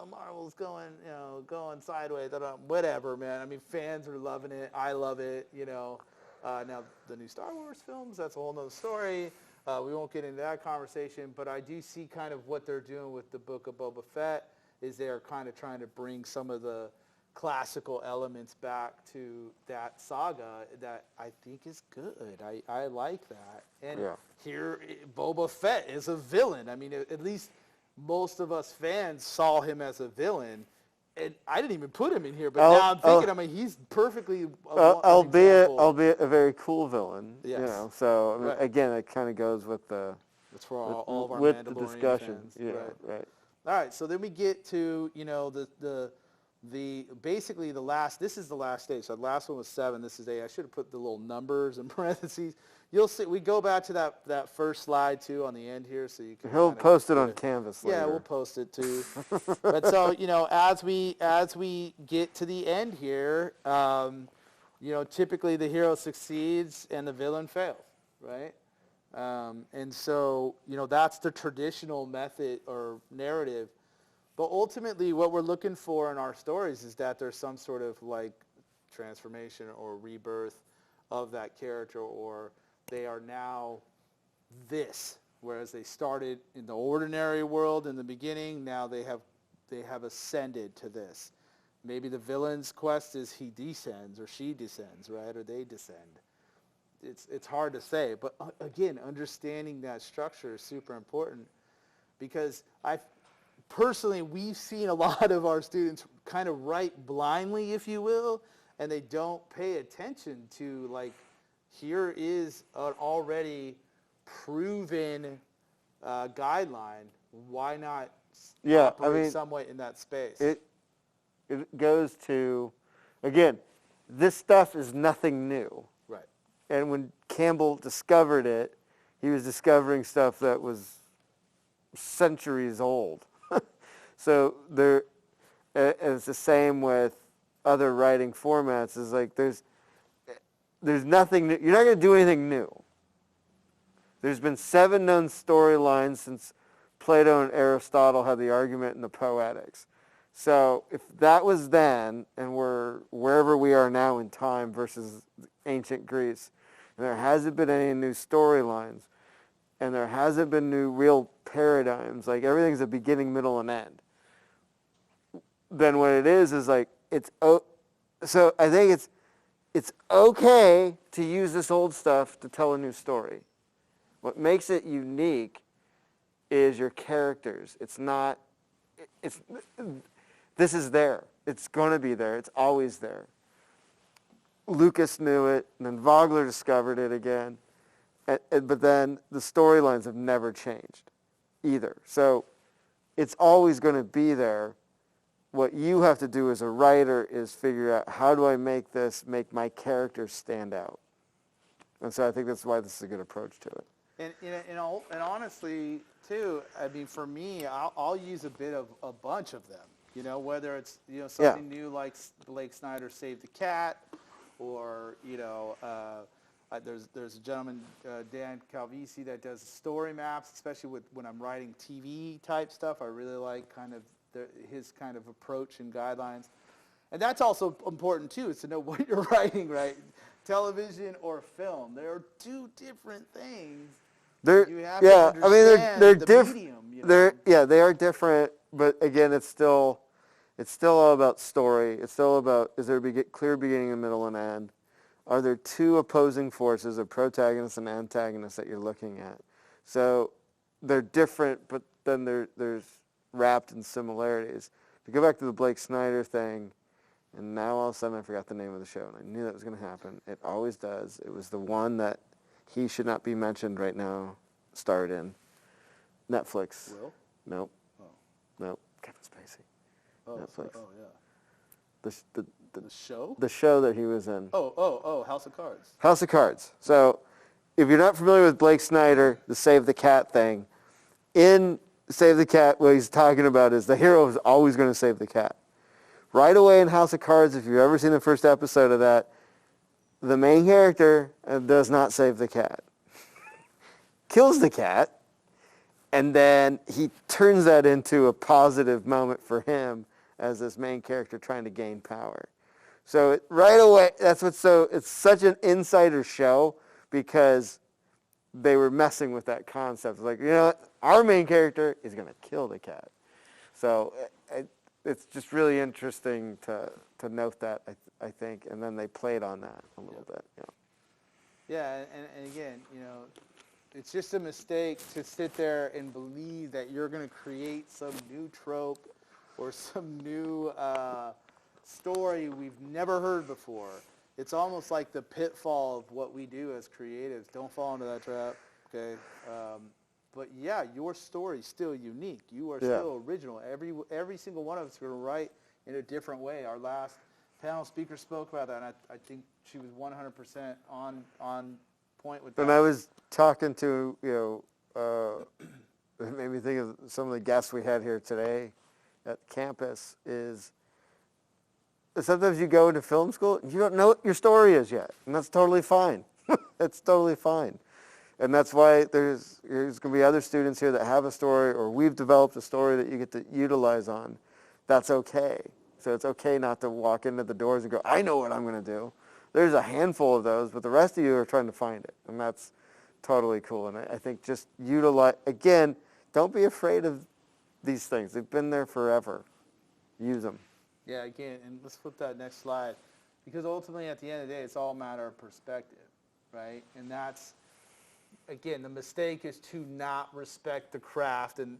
Marvel's going sideways. Whatever, man. I mean, fans are loving it. I love it. Now the new Star Wars films, that's a whole nother story. We won't get into that conversation, but I do see kind of what they're doing with the Book of Boba Fett is they're kind of trying to bring some of the classical elements back to that saga that I think is good. I like that. And here, Boba Fett is a villain. I mean, at least most of us fans saw him as a villain. And I didn't even put him in here, but now I'm thinking, he's perfectly albeit a very cool villain. Yes. So I mean, again, it kind of goes with the that's for all of our with Mandalorian the discussion. fans. Right. All right, so then we get to the basically the last. This is the last stage. So the last one was 7. This is 8. I should have put the little numbers in parentheses. You'll see. We go back to that first slide too on the end here, so you can. He'll post it on Canvas later. Yeah, we'll post it too. But so as we get to the end here, typically the hero succeeds and the villain fails, right? And so that's the traditional method or narrative. But ultimately, what we're looking for in our stories is that there's some sort of like transformation or rebirth of that character, or they are now this, whereas they started in the ordinary world in the beginning. Now they have ascended to this. Maybe the villain's quest is he descends or she descends, right? Or they descend. It's hard to say, but again, understanding that structure is super important because personally, we've seen a lot of our students kind of write blindly, if you will, and they don't pay attention to, like, here is an already proven guideline. Why not operate somewhat in that space? It goes to, again, this stuff is nothing new. Right. And when Campbell discovered it, he was discovering stuff that was centuries old. So it's the same with other writing formats. Is like there's nothing new. You're not going to do anything new. There's been 7 known storylines since Plato and Aristotle had the argument in the Poetics. So if that was then, and we're wherever we are now in time versus ancient Greece, and there hasn't been any new storylines, and there hasn't been new real paradigms, like everything's a beginning, middle, and end, then what it is like so I think it's okay to use this old stuff to tell a new story. What makes it unique is your characters. This is there. It's going to be there. It's always there. Lucas knew it, and then Vogler discovered it again. But then the storylines have never changed either. So it's always going to be there. What you have to do as a writer is figure out, how do I make my character stand out? And so I think that's why this is a good approach to it. And honestly, too, I mean, for me, I'll use a bunch of them. Whether it's something new like Blake Snyder's Save the Cat, or there's a gentleman, Dan Calvisi, that does story maps, especially when I'm writing TV type stuff. I really like kind of his kind of approach and guidelines. And that's also important too, is to know what you're writing, right? Television or film. There are 2 different things. You have to understand they're the different. medium. They are different, but again, it's still all about story. It's still about, is there a clear beginning, a middle, and end? Are there 2 opposing forces, a protagonist and antagonist, that you're looking at? So they're different, but then there's wrapped in similarities. To go back to the Blake Snyder thing, and now all of a sudden I forgot the name of the show, and I knew that was going to happen. It always does. It was the one that he should not be mentioned right now, starred in. Netflix. Will? Nope. Oh. Nope. Kevin Spacey. Oh, Netflix. Oh, yeah. The show? The show that he was in. Oh, House of Cards. House of Cards. So if you're not familiar with Blake Snyder, the Save the Cat thing, in Save the Cat, what he's talking about is the hero is always going to save the cat. Right away in House of Cards, if you've ever seen the first episode of that, the main character does not save the cat. Kills the cat, and then he turns that into a positive moment for him as this main character trying to gain power. So right away, it's such an insider show because they were messing with that concept. Like, our main character is going to kill the cat. So it's just really interesting to note that, I think, and then they played on that a little bit. Yeah, and again, it's just a mistake to sit there and believe that you're going to create some new trope or some new story we've never heard before. It's almost like the pitfall of what we do as creatives. Don't fall into that trap, okay? But yeah, your story's still unique. You are still original. Every single one of us is going to write in a different way. Our last panel speaker spoke about that, and I think she was 100% on point with that. And I was talking to, it made me think of some of the guests we had here today at campus is sometimes you go into film school and you don't know what your story is yet, and that's totally fine. That's totally fine. And that's why there's going to be other students here that have a story, or we've developed a story that you get to utilize on. That's okay. So it's okay not to walk into the doors and go, I know what I'm going to do. There's a handful of those, but the rest of you are trying to find it. And that's totally cool. And I think just utilize, again, don't be afraid of these things. They've been there forever. Use them. Yeah, again, and let's flip that next slide. Because ultimately, at the end of the day, it's all a matter of perspective, right? And that's, again, the mistake is to not respect the craft and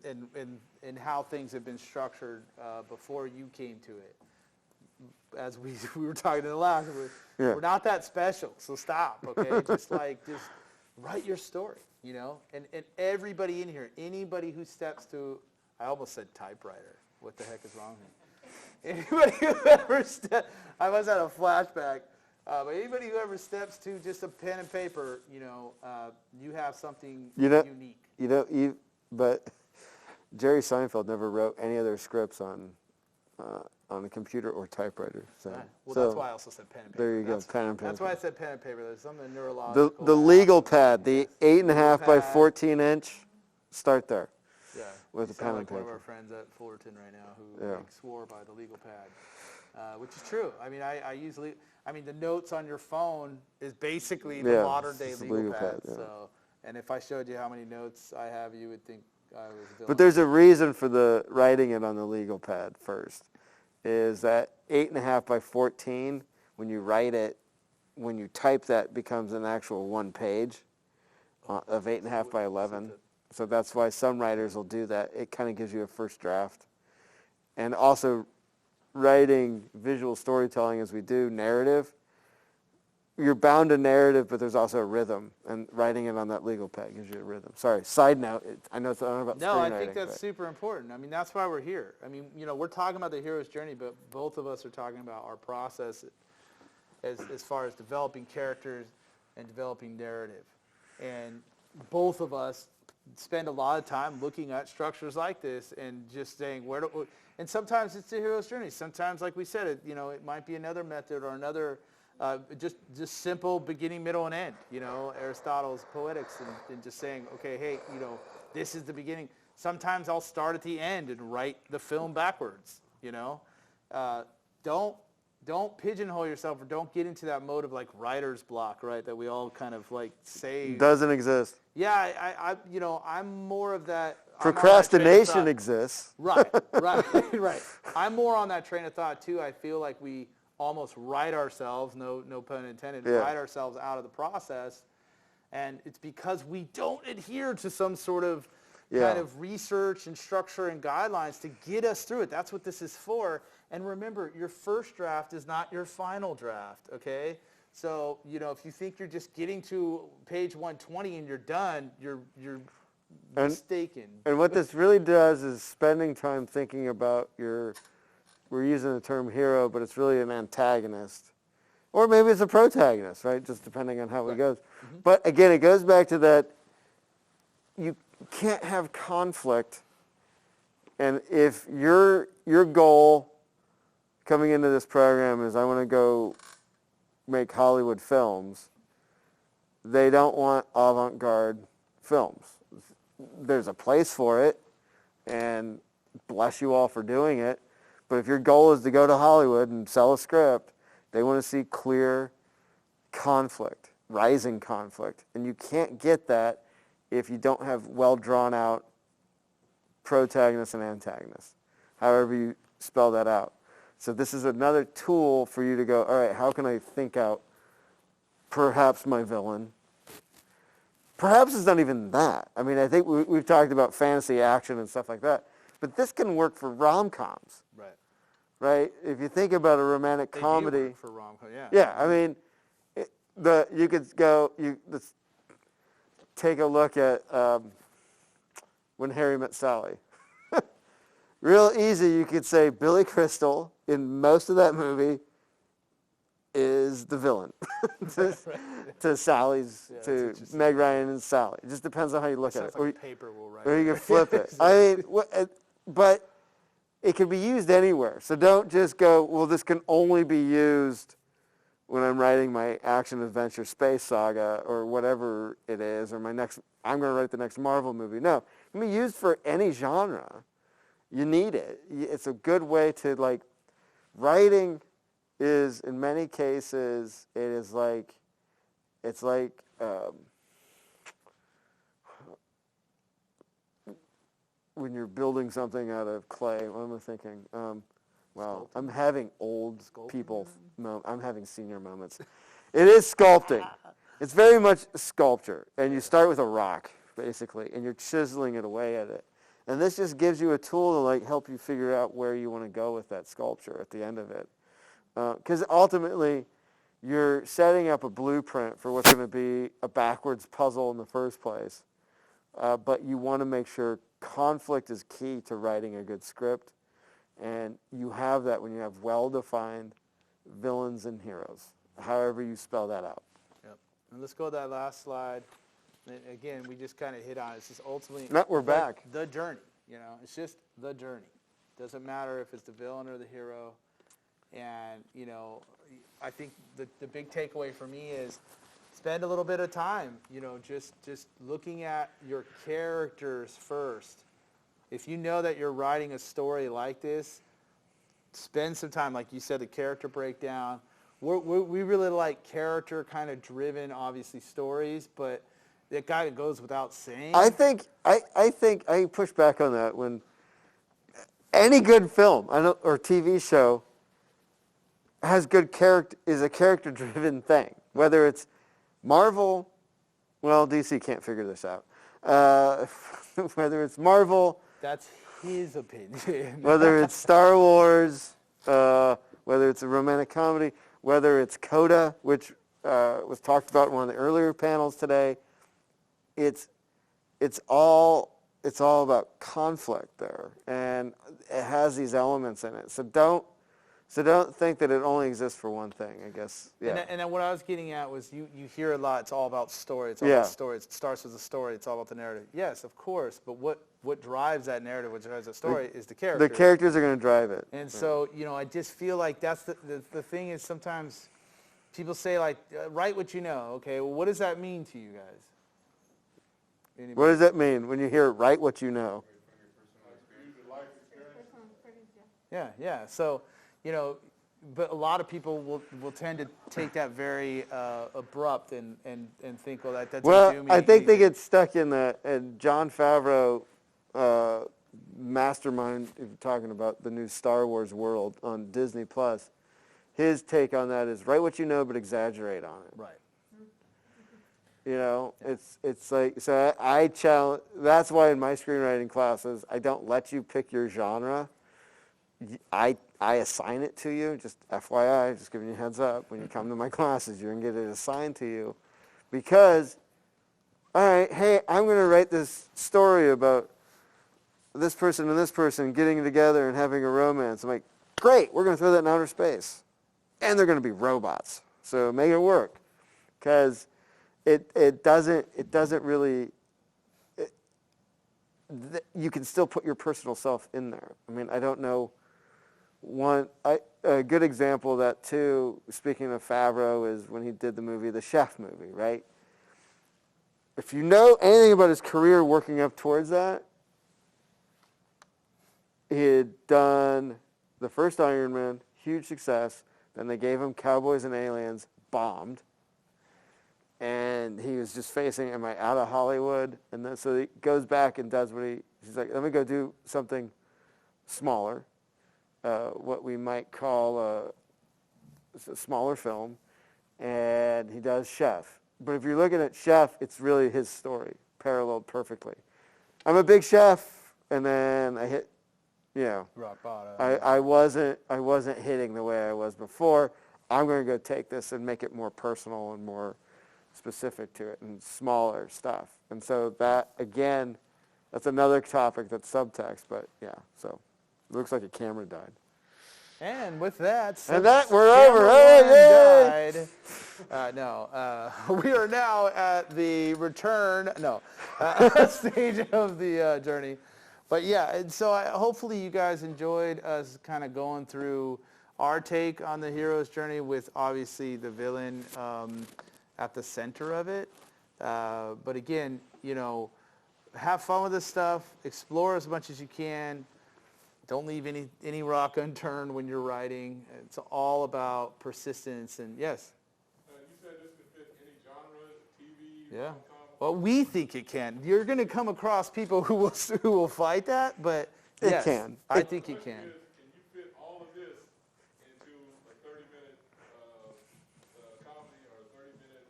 how things have been structured before you came to it. As we were talking in the last, we're not that special, so stop, okay? just write your story, And everybody in here, anybody who steps to, I almost said typewriter. What the heck is wrong with me? Anybody who ever I must have had a flashback. But anybody who ever steps to just a pen and paper, you have something unique. But Jerry Seinfeld never wrote any of their scripts on a computer or typewriter. So, that's why I also said pen and paper. There you go, pen and paper. That's why I said pen and paper. There's something neurological. The legal pad, the 8.5 by 14 inch, start there. Yeah, with the pen and paper. One of our friends at Fullerton right now who swore by the legal pad, which is true. I mean, the notes on your phone is basically the modern day legal pad. So, and if I showed you how many notes I have, you would think I was a villain. But there's a reason for the writing it on the legal pad first. Is that 8.5 by 14? When you write it, when you type that, becomes an actual one page of 8.5 by 11. So that's why some writers will do that. It kind of gives you a first draft. And also, writing visual storytelling as we do, narrative, you're bound to narrative, but there's also a rhythm. And writing it on that legal pad gives you a rhythm. Sorry, side note. I know it's not about No, I screenwriting, think that's super important. I mean, that's why we're here. I mean, we're talking about the hero's journey, but both of us are talking about our process as far as developing characters and developing narrative. And both of us spend a lot of time looking at structures like this and just saying and sometimes it's the hero's journey. Sometimes, like we said, it might be another method or another just simple beginning, middle, and end. Aristotle's Poetics and just saying, okay, hey, this is the beginning. Sometimes I'll start at the end and write the film backwards. Don't pigeonhole yourself, or don't get into that mode of like writer's block, right? That we all kind of like say doesn't exist. Yeah, I'm more of that. Procrastination exists. Right. I'm more on that train of thought too. I feel like we almost write ourselves, no pun intended, write ourselves out of the process, and it's because we don't adhere to some sort of kind of research and structure and guidelines to get us through it. That's what this is for. And remember, your first draft is not your final draft, okay? So, if you think you're just getting to page 120 and you're done, you're mistaken. And what this really does is spending time thinking about we're using the term hero, but it's really an antagonist. Or maybe it's a protagonist, right? Just depending on how it goes. But again, it goes back to that you can't have conflict. And if your goal coming into this program is I want to go make Hollywood films, they don't want avant-garde films. There's a place for it, and bless you all for doing it. But if your goal is to go to Hollywood and sell a script, they want to see clear conflict, rising conflict. And you can't get that if you don't have well drawn out protagonists and antagonists, however you spell that out. So this is another tool for you to go, all right, how can I think out perhaps my villain? Perhaps it's not even that. I mean, I think we've talked about fantasy action and stuff like that, but this can work for rom-coms. Right? If you think about a romantic comedy. They do work for rom-com, yeah. Yeah, I mean, you could go, let's take a look at When Harry Met Sally. Real easy, you could say Billy Crystal in most of that movie is the villain to Sally's, to Meg Ryan and Sally. It just depends on how you look at it. Like paper will write Or you can flip it. I mean, but it can be used anywhere. So don't just go, well, this can only be used when I'm writing my action adventure space saga or whatever it is, or I'm going to write the next Marvel movie. No, it can be used for any genre. You need it. It's a good way to, like, writing is, in many cases, it's like when you're building something out of clay. What am I thinking? Well, I'm having old people, I'm having senior moments. It is sculpting. It's very much sculpture. And you start with a rock, basically, and you're chiseling it away at it. And this just gives you a tool to, like, help you figure out where you want to go with that sculpture at the end of it. Because ultimately, you're setting up a blueprint for what's going to be a backwards puzzle in the first place. But you want to make sure conflict is key to writing a good script. And you have that when you have well-defined villains and heroes, however you spell that out. Yep. And let's go to that last slide. And again, we just kind of hit on it. It's just ultimately We're back. The journey. It's just the journey. Doesn't matter if it's the villain or the hero. And, I think the big takeaway for me is spend a little bit of time, just looking at your characters first. If you know that you're writing a story like this, spend some time, like you said, the character breakdown. We really like character kind of driven, obviously, stories, but it kind of goes without saying. I think I push back on that. When any good film or TV show has good character, is a character-driven thing. Whether it's Marvel, well, DC can't figure this out. Whether it's Marvel, that's his opinion. Whether it's Star Wars, whether it's a romantic comedy, whether it's Coda, which was talked about in one of the earlier panels today. It's all about conflict there, and it has these elements in it. So don't think that it only exists for one thing, I guess. Yeah. And then what I was getting at was you hear a lot, it's all about story. It's all about story. It starts with a story. It's all about the narrative. Yes, of course, but what drives that narrative, what drives that story is the characters. The characters are going to drive it. And so, I just feel like that's the thing is sometimes people say, like, write what you know. Okay, well, what does that mean to you guys? Anybody? What does that mean when you hear write what you know? Yeah. So, but a lot of people will tend to take that very abrupt and think, well, that doesn't do me I think anything. they get stuck in that. And Jon Favreau, mastermind, if you're talking about the new Star Wars world on Disney Plus, his take on that is write what you know, but exaggerate on it. Right. It's like, so I challenge. That's why in my screenwriting classes, I don't let you pick your genre. I assign it to you, just FYI, just giving you a heads up. When you come to my classes, you're going to get it assigned to you. Because, all right, hey, I'm going to write this story about this person and this person getting together and having a romance. I'm like, great, we're going to throw that in outer space. And they're going to be robots. So make it work, because it doesn't really. You can still put your personal self in there. I mean, I don't know. A good example of that too, speaking of Favreau, is when he did the movie, the Chef movie, right? If you know anything about his career working up towards that, he had done the first Iron Man, huge success. Then they gave him Cowboys and Aliens, bombed. And he was just facing, am I out of Hollywood? And then so he goes back and does he's like, let me go do something smaller, what we might call a smaller film. And he does Chef. But if you're looking at Chef, it's really his story, paralleled perfectly. I'm a big chef, and then I hit, Rock bottom. I wasn't hitting the way I was before. I'm going to go take this and make it more personal and more specific to it and smaller stuff. And so that, again, that's another topic that's subtext, but yeah, so it looks like a camera died. And with that, And that, we're over. Hey, yay! We are now at the return, stage of the journey. But yeah, and so hopefully you guys enjoyed us kind of going through our take on the hero's journey with obviously the villain at the center of it. But again, have fun with this stuff, explore as much as you can. Don't leave any rock unturned when you're writing. It's all about persistence and yes. You said this could fit any genre, TV, Yeah. rom-com. Well, we think it can. You're going to come across people who will fight that, but It yes, can. I think it can. Can you fit all of this into a 30-minute comedy or a 30-minute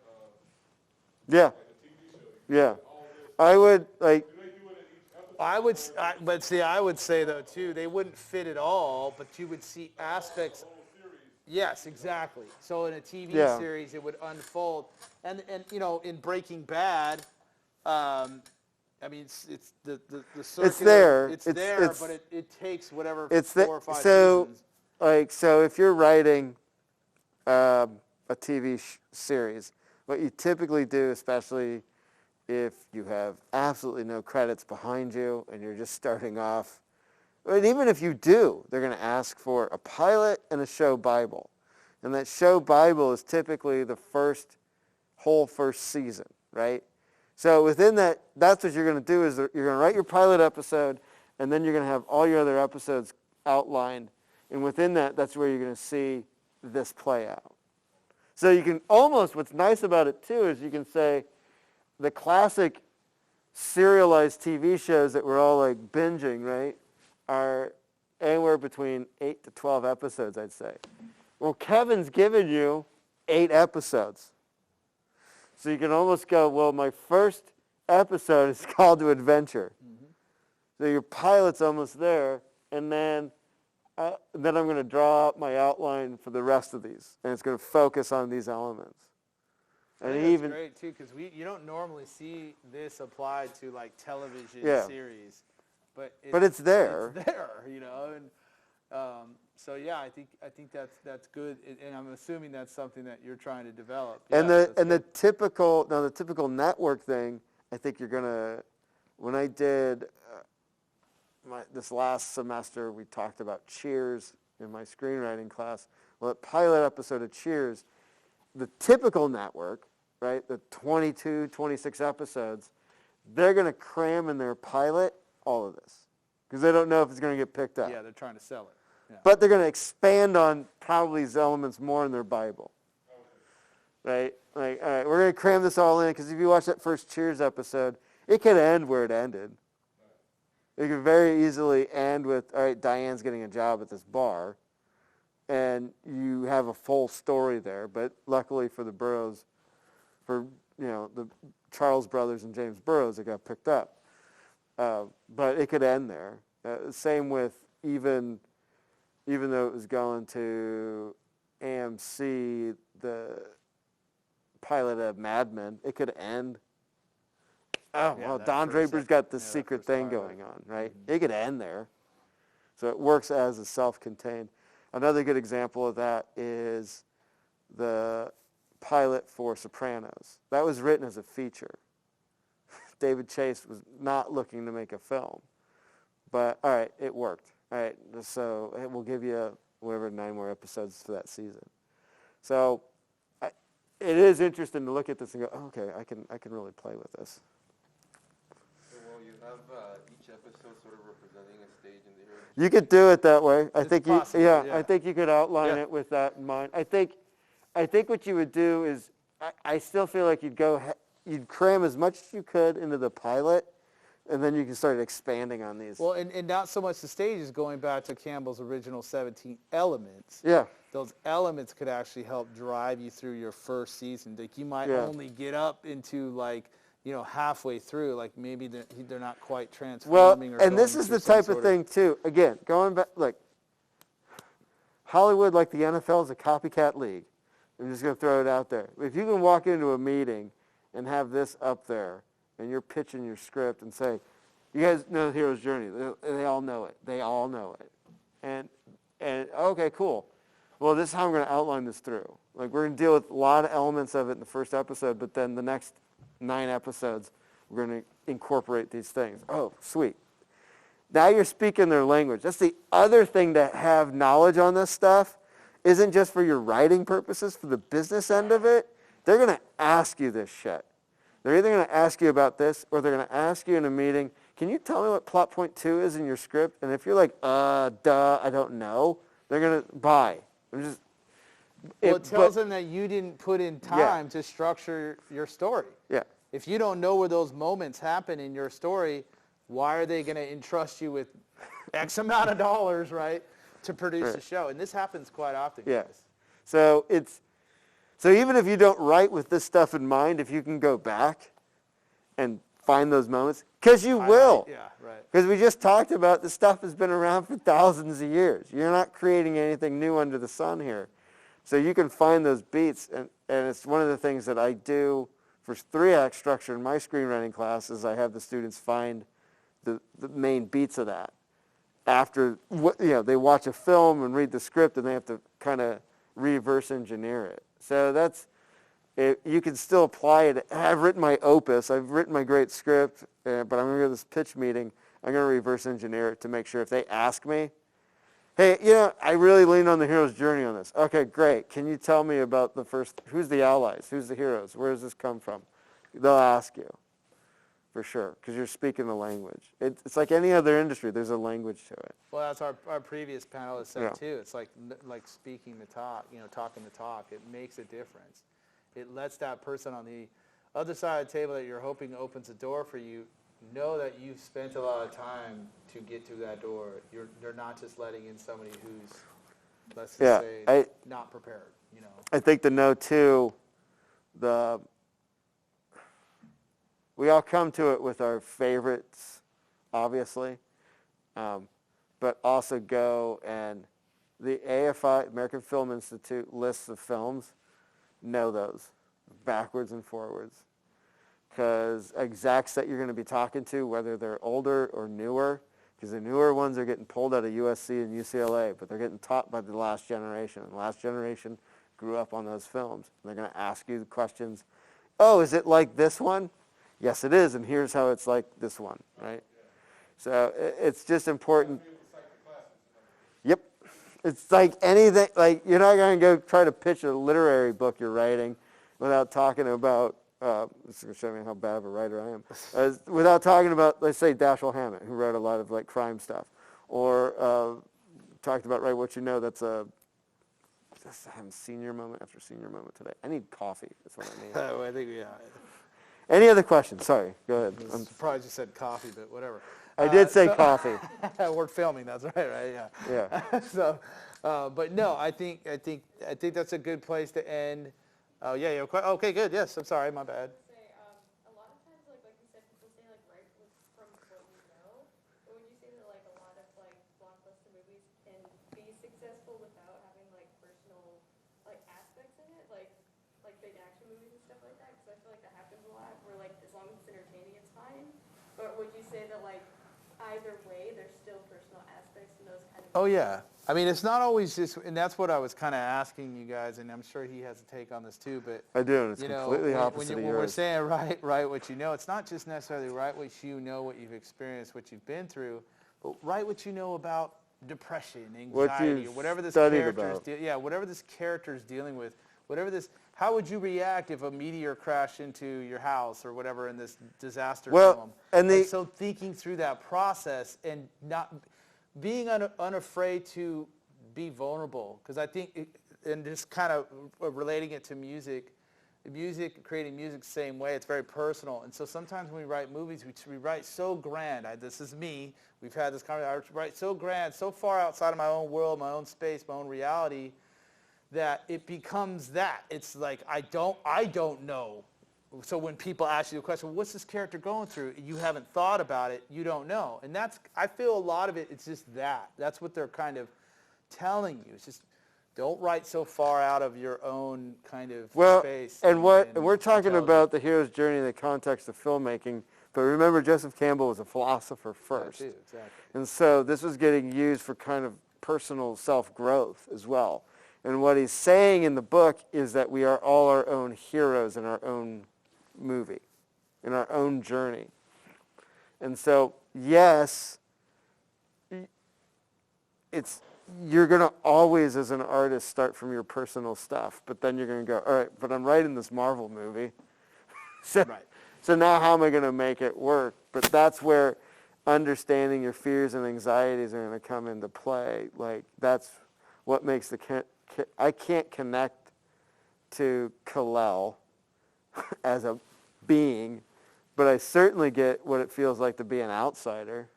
Yeah, like a TV show? yeah. All this. I would, like, Do they do it in each episode? I would say though too, they wouldn't fit it all, but you would see aspects. Yes, exactly. So in a TV Yeah. series, it would unfold, and in Breaking Bad, I mean it's the circular, It's there. it's It's- there, it's- but it takes whatever it's 4 or 5 so seasons. so if you're writing a TV series, what you typically do, especially if you have absolutely no credits behind you and you're just starting off, but even if you do, they're going to ask for a pilot and a show Bible. And that show Bible is typically the first season, right? So within that, that's what you're going to do is you're going to write your pilot episode, and then you're going to have all your other episodes outlined. And within that, that's where you're going to see this play out. So you can almost, what's nice about it too is you can say the classic serialized TV shows that we're all like binging, right, are anywhere between 8 to 12 episodes, I'd say. Well, Kevin's given you 8 episodes. So you can almost go, well, my first episode is called to adventure. Mm-hmm. So your pilot's almost there, and then I'm going to draw out my outline for the rest of these, and it's going to focus on these elements. I think that's great too, because you don't normally see this applied to like television series, but it's there. It's there, and so yeah, I think that's good, and I'm assuming that's something that you're trying to develop. And Yes, the typical network thing, I think you're gonna. When I did this last semester, we talked about Cheers in my screenwriting class. Well, that pilot episode of Cheers, the typical network, right, the 22, 26 episodes, they're going to cram in their pilot all of this because they don't know if it's going to get picked up. Yeah, they're trying to sell it. Yeah. But they're going to expand on probably these elements more in their Bible, right? Like, all right, we're going to cram this all in because if you watch that first Cheers episode, it could end where it ended. It could very easily end with, all right, Diane's getting a job at this bar, and you have a full story there. But luckily for the Burroughs, for the Charles brothers and James Burroughs, it got picked up. But it could end there. Same with even though it was going to AMC, the pilot of Mad Men, it could end. Oh, Yeah, well, that Don first Draper's got this that secret first thing pilot. going on, right? It could end there. So it works as a self-contained. Another good example of that is the pilot for Sopranos. That was written as a feature. David Chase was not looking to make a film. But, all right, it worked. All right, so we'll give you, 9 more episodes for that season. So it is interesting to look at this and go, oh, okay, I can really play with this. So will you have each episode sort of representing a stage in the hero? You could do it that way. I It's think possible, yeah, yeah. I think you could outline Yeah. it with that in mind. I think what you would do is, I still feel like you'd cram as much as you could into the pilot, and then you can start expanding on these. Well, and not so much the stages, going back to Campbell's original 17 elements. Yeah, Those elements could actually help drive you through your first season. Like you might Yeah. only get up into like, halfway through, like maybe they're not quite well, transforming. Or and this going is through the some type sort of thing too. Again, going back, like Hollywood, like the NFL, is a copycat league. I'm just going to throw it out there. If you can walk into a meeting and have this up there, and you're pitching your script and say, you guys know the hero's journey. They all know it. They all know it. And okay, cool. Well, this is how I'm going to outline this through. Like, we're going to deal with a lot of elements of it in the first episode, but then the next 9 episodes, we're going to incorporate these things. Oh, sweet. Now you're speaking their language. That's the other thing to have knowledge on this stuff. Isn't just for your writing purposes, for the business end of it. They're going to ask you this shit. They're either going to ask you about this, or they're going to ask you in a meeting, can you tell me what plot point 2 is in your script? And if you're like, duh, I don't know, they're going to buy. Well, it tells them that you didn't put in time to structure your story. Yeah. If you don't know where those moments happen in your story, why are they going to entrust you with X amount of dollars, right, to produce a show? And this happens quite often. Yeah. Guys. So even if you don't write with this stuff in mind, if you can go back and find those moments, because you will. Yeah, right. Because we just talked about this stuff has been around for thousands of years. You're not creating anything new under the sun here. So you can find those beats, and it's one of the things that I do for 3-act structure in my screenwriting classes. I have the students find the main beats of that. After they watch a film and read the script, and they have to kind of reverse engineer it. So that's it. You can still apply it. I've written my opus. I've written my great script, but I'm going to go to this pitch meeting. I'm going to reverse engineer it to make sure if they ask me, hey, I really leaned on the hero's journey on this. Okay, great. Can you tell me about who's the allies? Who's the heroes? Where does this come from? They'll ask you, for sure, because you're speaking the language. It's like any other industry. There's a language to it. Well, that's our previous panelist said Yeah. too. It's like speaking the talk, talking the talk. It makes a difference. It lets that person on the other side of the table that you're hoping opens a door for you know that you've spent a lot of time to get to that door. They're not just letting in somebody who's, let's just say, not prepared. I think to know too, we all come to it with our favorites, obviously, but also go and the AFI, American Film Institute, lists of films. Know those backwards and forwards, because execs that you're going to be talking to, whether they're older or newer, because the newer ones are getting pulled out of USC and UCLA, but they're getting taught by the last generation. And the last generation grew up on those films. And they're going to ask you the questions, oh, is it like this one? Yes, it is, and here's how it's like this one, right? So it's just important. Yep. It's like anything, like you're not going to go try to pitch a literary book you're writing without talking about, this is going to show me how bad of a writer I am, without talking about, let's say, Dashiell Hammett, who wrote a lot of like crime stuff, or talked about Write What You Know. That's just having senior moment after senior moment today. I need coffee, that's what I need. I think, yeah. Any other questions? Sorry, go ahead. I'm surprised you said coffee, but whatever. I did say coffee. We're filming, that's right, yeah. Yeah. So, but no, I think that's a good place to end. Oh yeah, okay, good. Yes, I'm sorry, my bad. Say, a lot of times, like you said, people say write from what you know. But would you say that a lot of blockbuster movies can be successful without having personal aspects in it, like big action movies and stuff like that? Because I feel like that happens a lot. Where as long as it's entertaining, it's fine. But would you say that either way, there's still personal aspects in those kind of Oh movies? yeah, I mean, it's not always just, and that's what I was kind of asking you guys, and I'm sure he has a take on this too, but I do, and it's you know, completely opposite of when we're yours. saying write what you know, it's not just necessarily write what you know, what you've experienced, what you've been through, but write what you know about depression, anxiety, or whatever this character is whatever this character is dealing with, whatever this. How would you react if a meteor crashed into your house or whatever in this disaster film? And so thinking through that process and not being unafraid to be vulnerable, because I think, and just kind of relating it to music, creating music the same way, it's very personal. And so sometimes when we write movies, we write so grand. This is me. We've had this conversation. I write so grand, so far outside of my own world, my own space, my own reality, that it becomes that. It's like, I don't know. So when people ask you the question, well, what's this character going through? You haven't thought about it. You don't know. And I feel a lot of it, it's just that. That's what they're kind of telling you. It's just, don't write so far out of your own kind of space. And we're talking about the hero's journey in the context of filmmaking, but remember Joseph Campbell was a philosopher first. Yeah, too, exactly. And so this was getting used for kind of personal self-growth as well. And what he's saying in the book is that we are all our own heroes in our own movie, in our own journey. And so, yes, you're going to always, as an artist, start from your personal stuff, but then you're going to go, all right, but I'm writing this Marvel movie. So now how am I going to make it work? But that's where understanding your fears and anxieties are going to come into play. Like, that's what makes I can't connect to Kal-El as a being, but I certainly get what it feels like to be an outsider,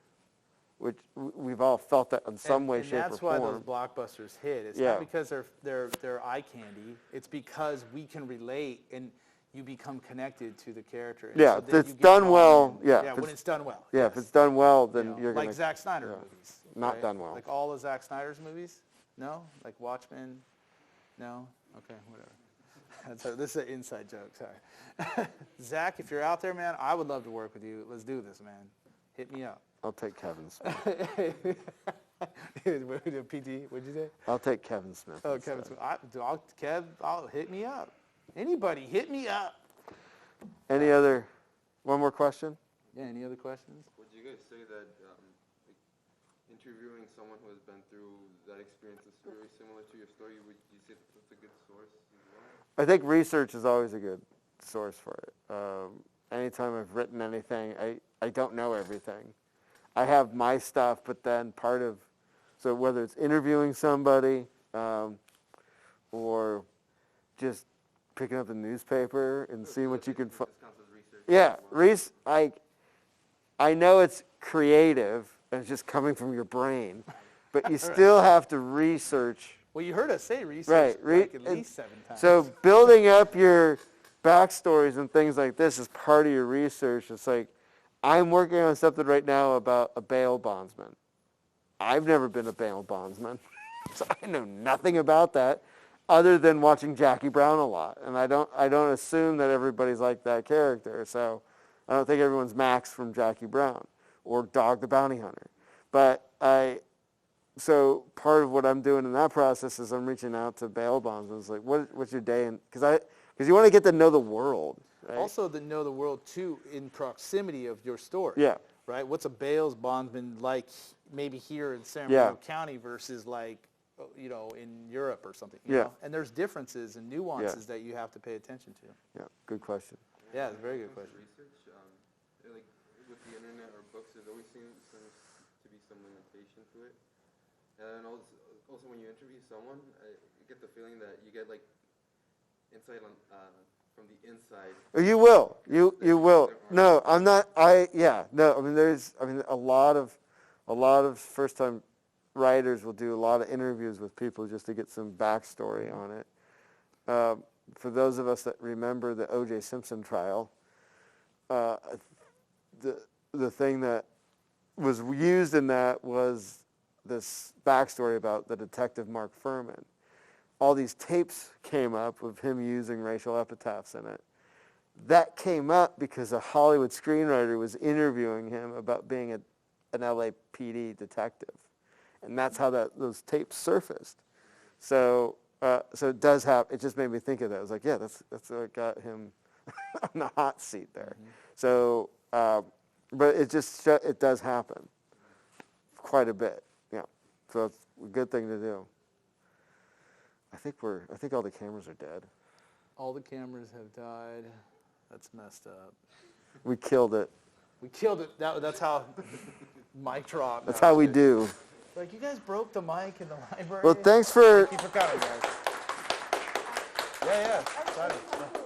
which we've all felt that in some way, shape, or form. And that's why those blockbusters hit. It's not because they're eye candy. It's because we can relate and you become connected to the character. And yeah, so if it's done well. When it's done well. Yeah, if it's done well, then you're going to... Like Zack Snyder movies. Not done well. Like all of Zack Snyder's movies? No? Like Watchmen? No? Okay, whatever. This is an inside joke, sorry. Zach, if you're out there, man, I would love to work with you. Let's do this, man. Hit me up. I'll take Kevin Smith. PT, what'd you say? I'll take Kevin Smith. Oh, Kevin Smith. I'll hit me up. Anybody, hit me up. One more question? Yeah, any other questions? Would you guys say that like, interviewing someone who has been through that experience is very similar to your story? Would you say that's a good source as well? I think research is always a good source for it. Anytime I've written anything, I don't know everything. I have my stuff, but then so whether it's interviewing somebody or just picking up the newspaper and seeing what you can find. Yeah, I know it's creative and it's just coming from your brain, but you still have to research. Well, you heard us say research like at least 7 times. So building up your backstories and things like this is part of your research. It's like, I'm working on something right now about a bail bondsman. I've never been a bail bondsman, so I know nothing about that other than watching Jackie Brown a lot. And I don't assume that everybody's like that character. So I don't think everyone's Max from Jackie Brown or Dog the Bounty Hunter. But so part of what I'm doing in that process is I'm reaching out to bail bondsmen. It's like, what's your day? Because you want to get to know the world. Right? Also to know the world, too, in proximity of your story. Yeah. Right? What's a bail bondsman like maybe here in San Bernardino County versus like, in Europe or something. You know? And there's differences and nuances that you have to pay attention to. Yeah, good question. Yeah, it's a very good question. Research, like with the internet or books, there always seems to be some limitation to it. And also when you interview someone, you get the feeling that you get like insight on from the inside. You will. You will. No, I'm not. No. I mean, a lot of first-time writers will do a lot of interviews with people just to get some backstory on it. For those of us that remember the O.J. Simpson trial, the thing that was used in that was this backstory about the detective Mark Furman. All these tapes came up of him using racial epithets in it. That came up because a Hollywood screenwriter was interviewing him about being an LAPD detective. and that's how those tapes surfaced. So it does have. It just made me think of that. I was like, yeah, that's what got him on the hot seat there. So, but it just it does happen quite a bit. Yeah, so it's a good thing to do. I think all the cameras are dead. All the cameras have died. That's messed up. We killed it. We killed it. That's how mic drop. That's how we do. Like, you guys broke the mic in the library. Well, thanks for. Thank you for coming, guys. Yeah, excited. Yeah.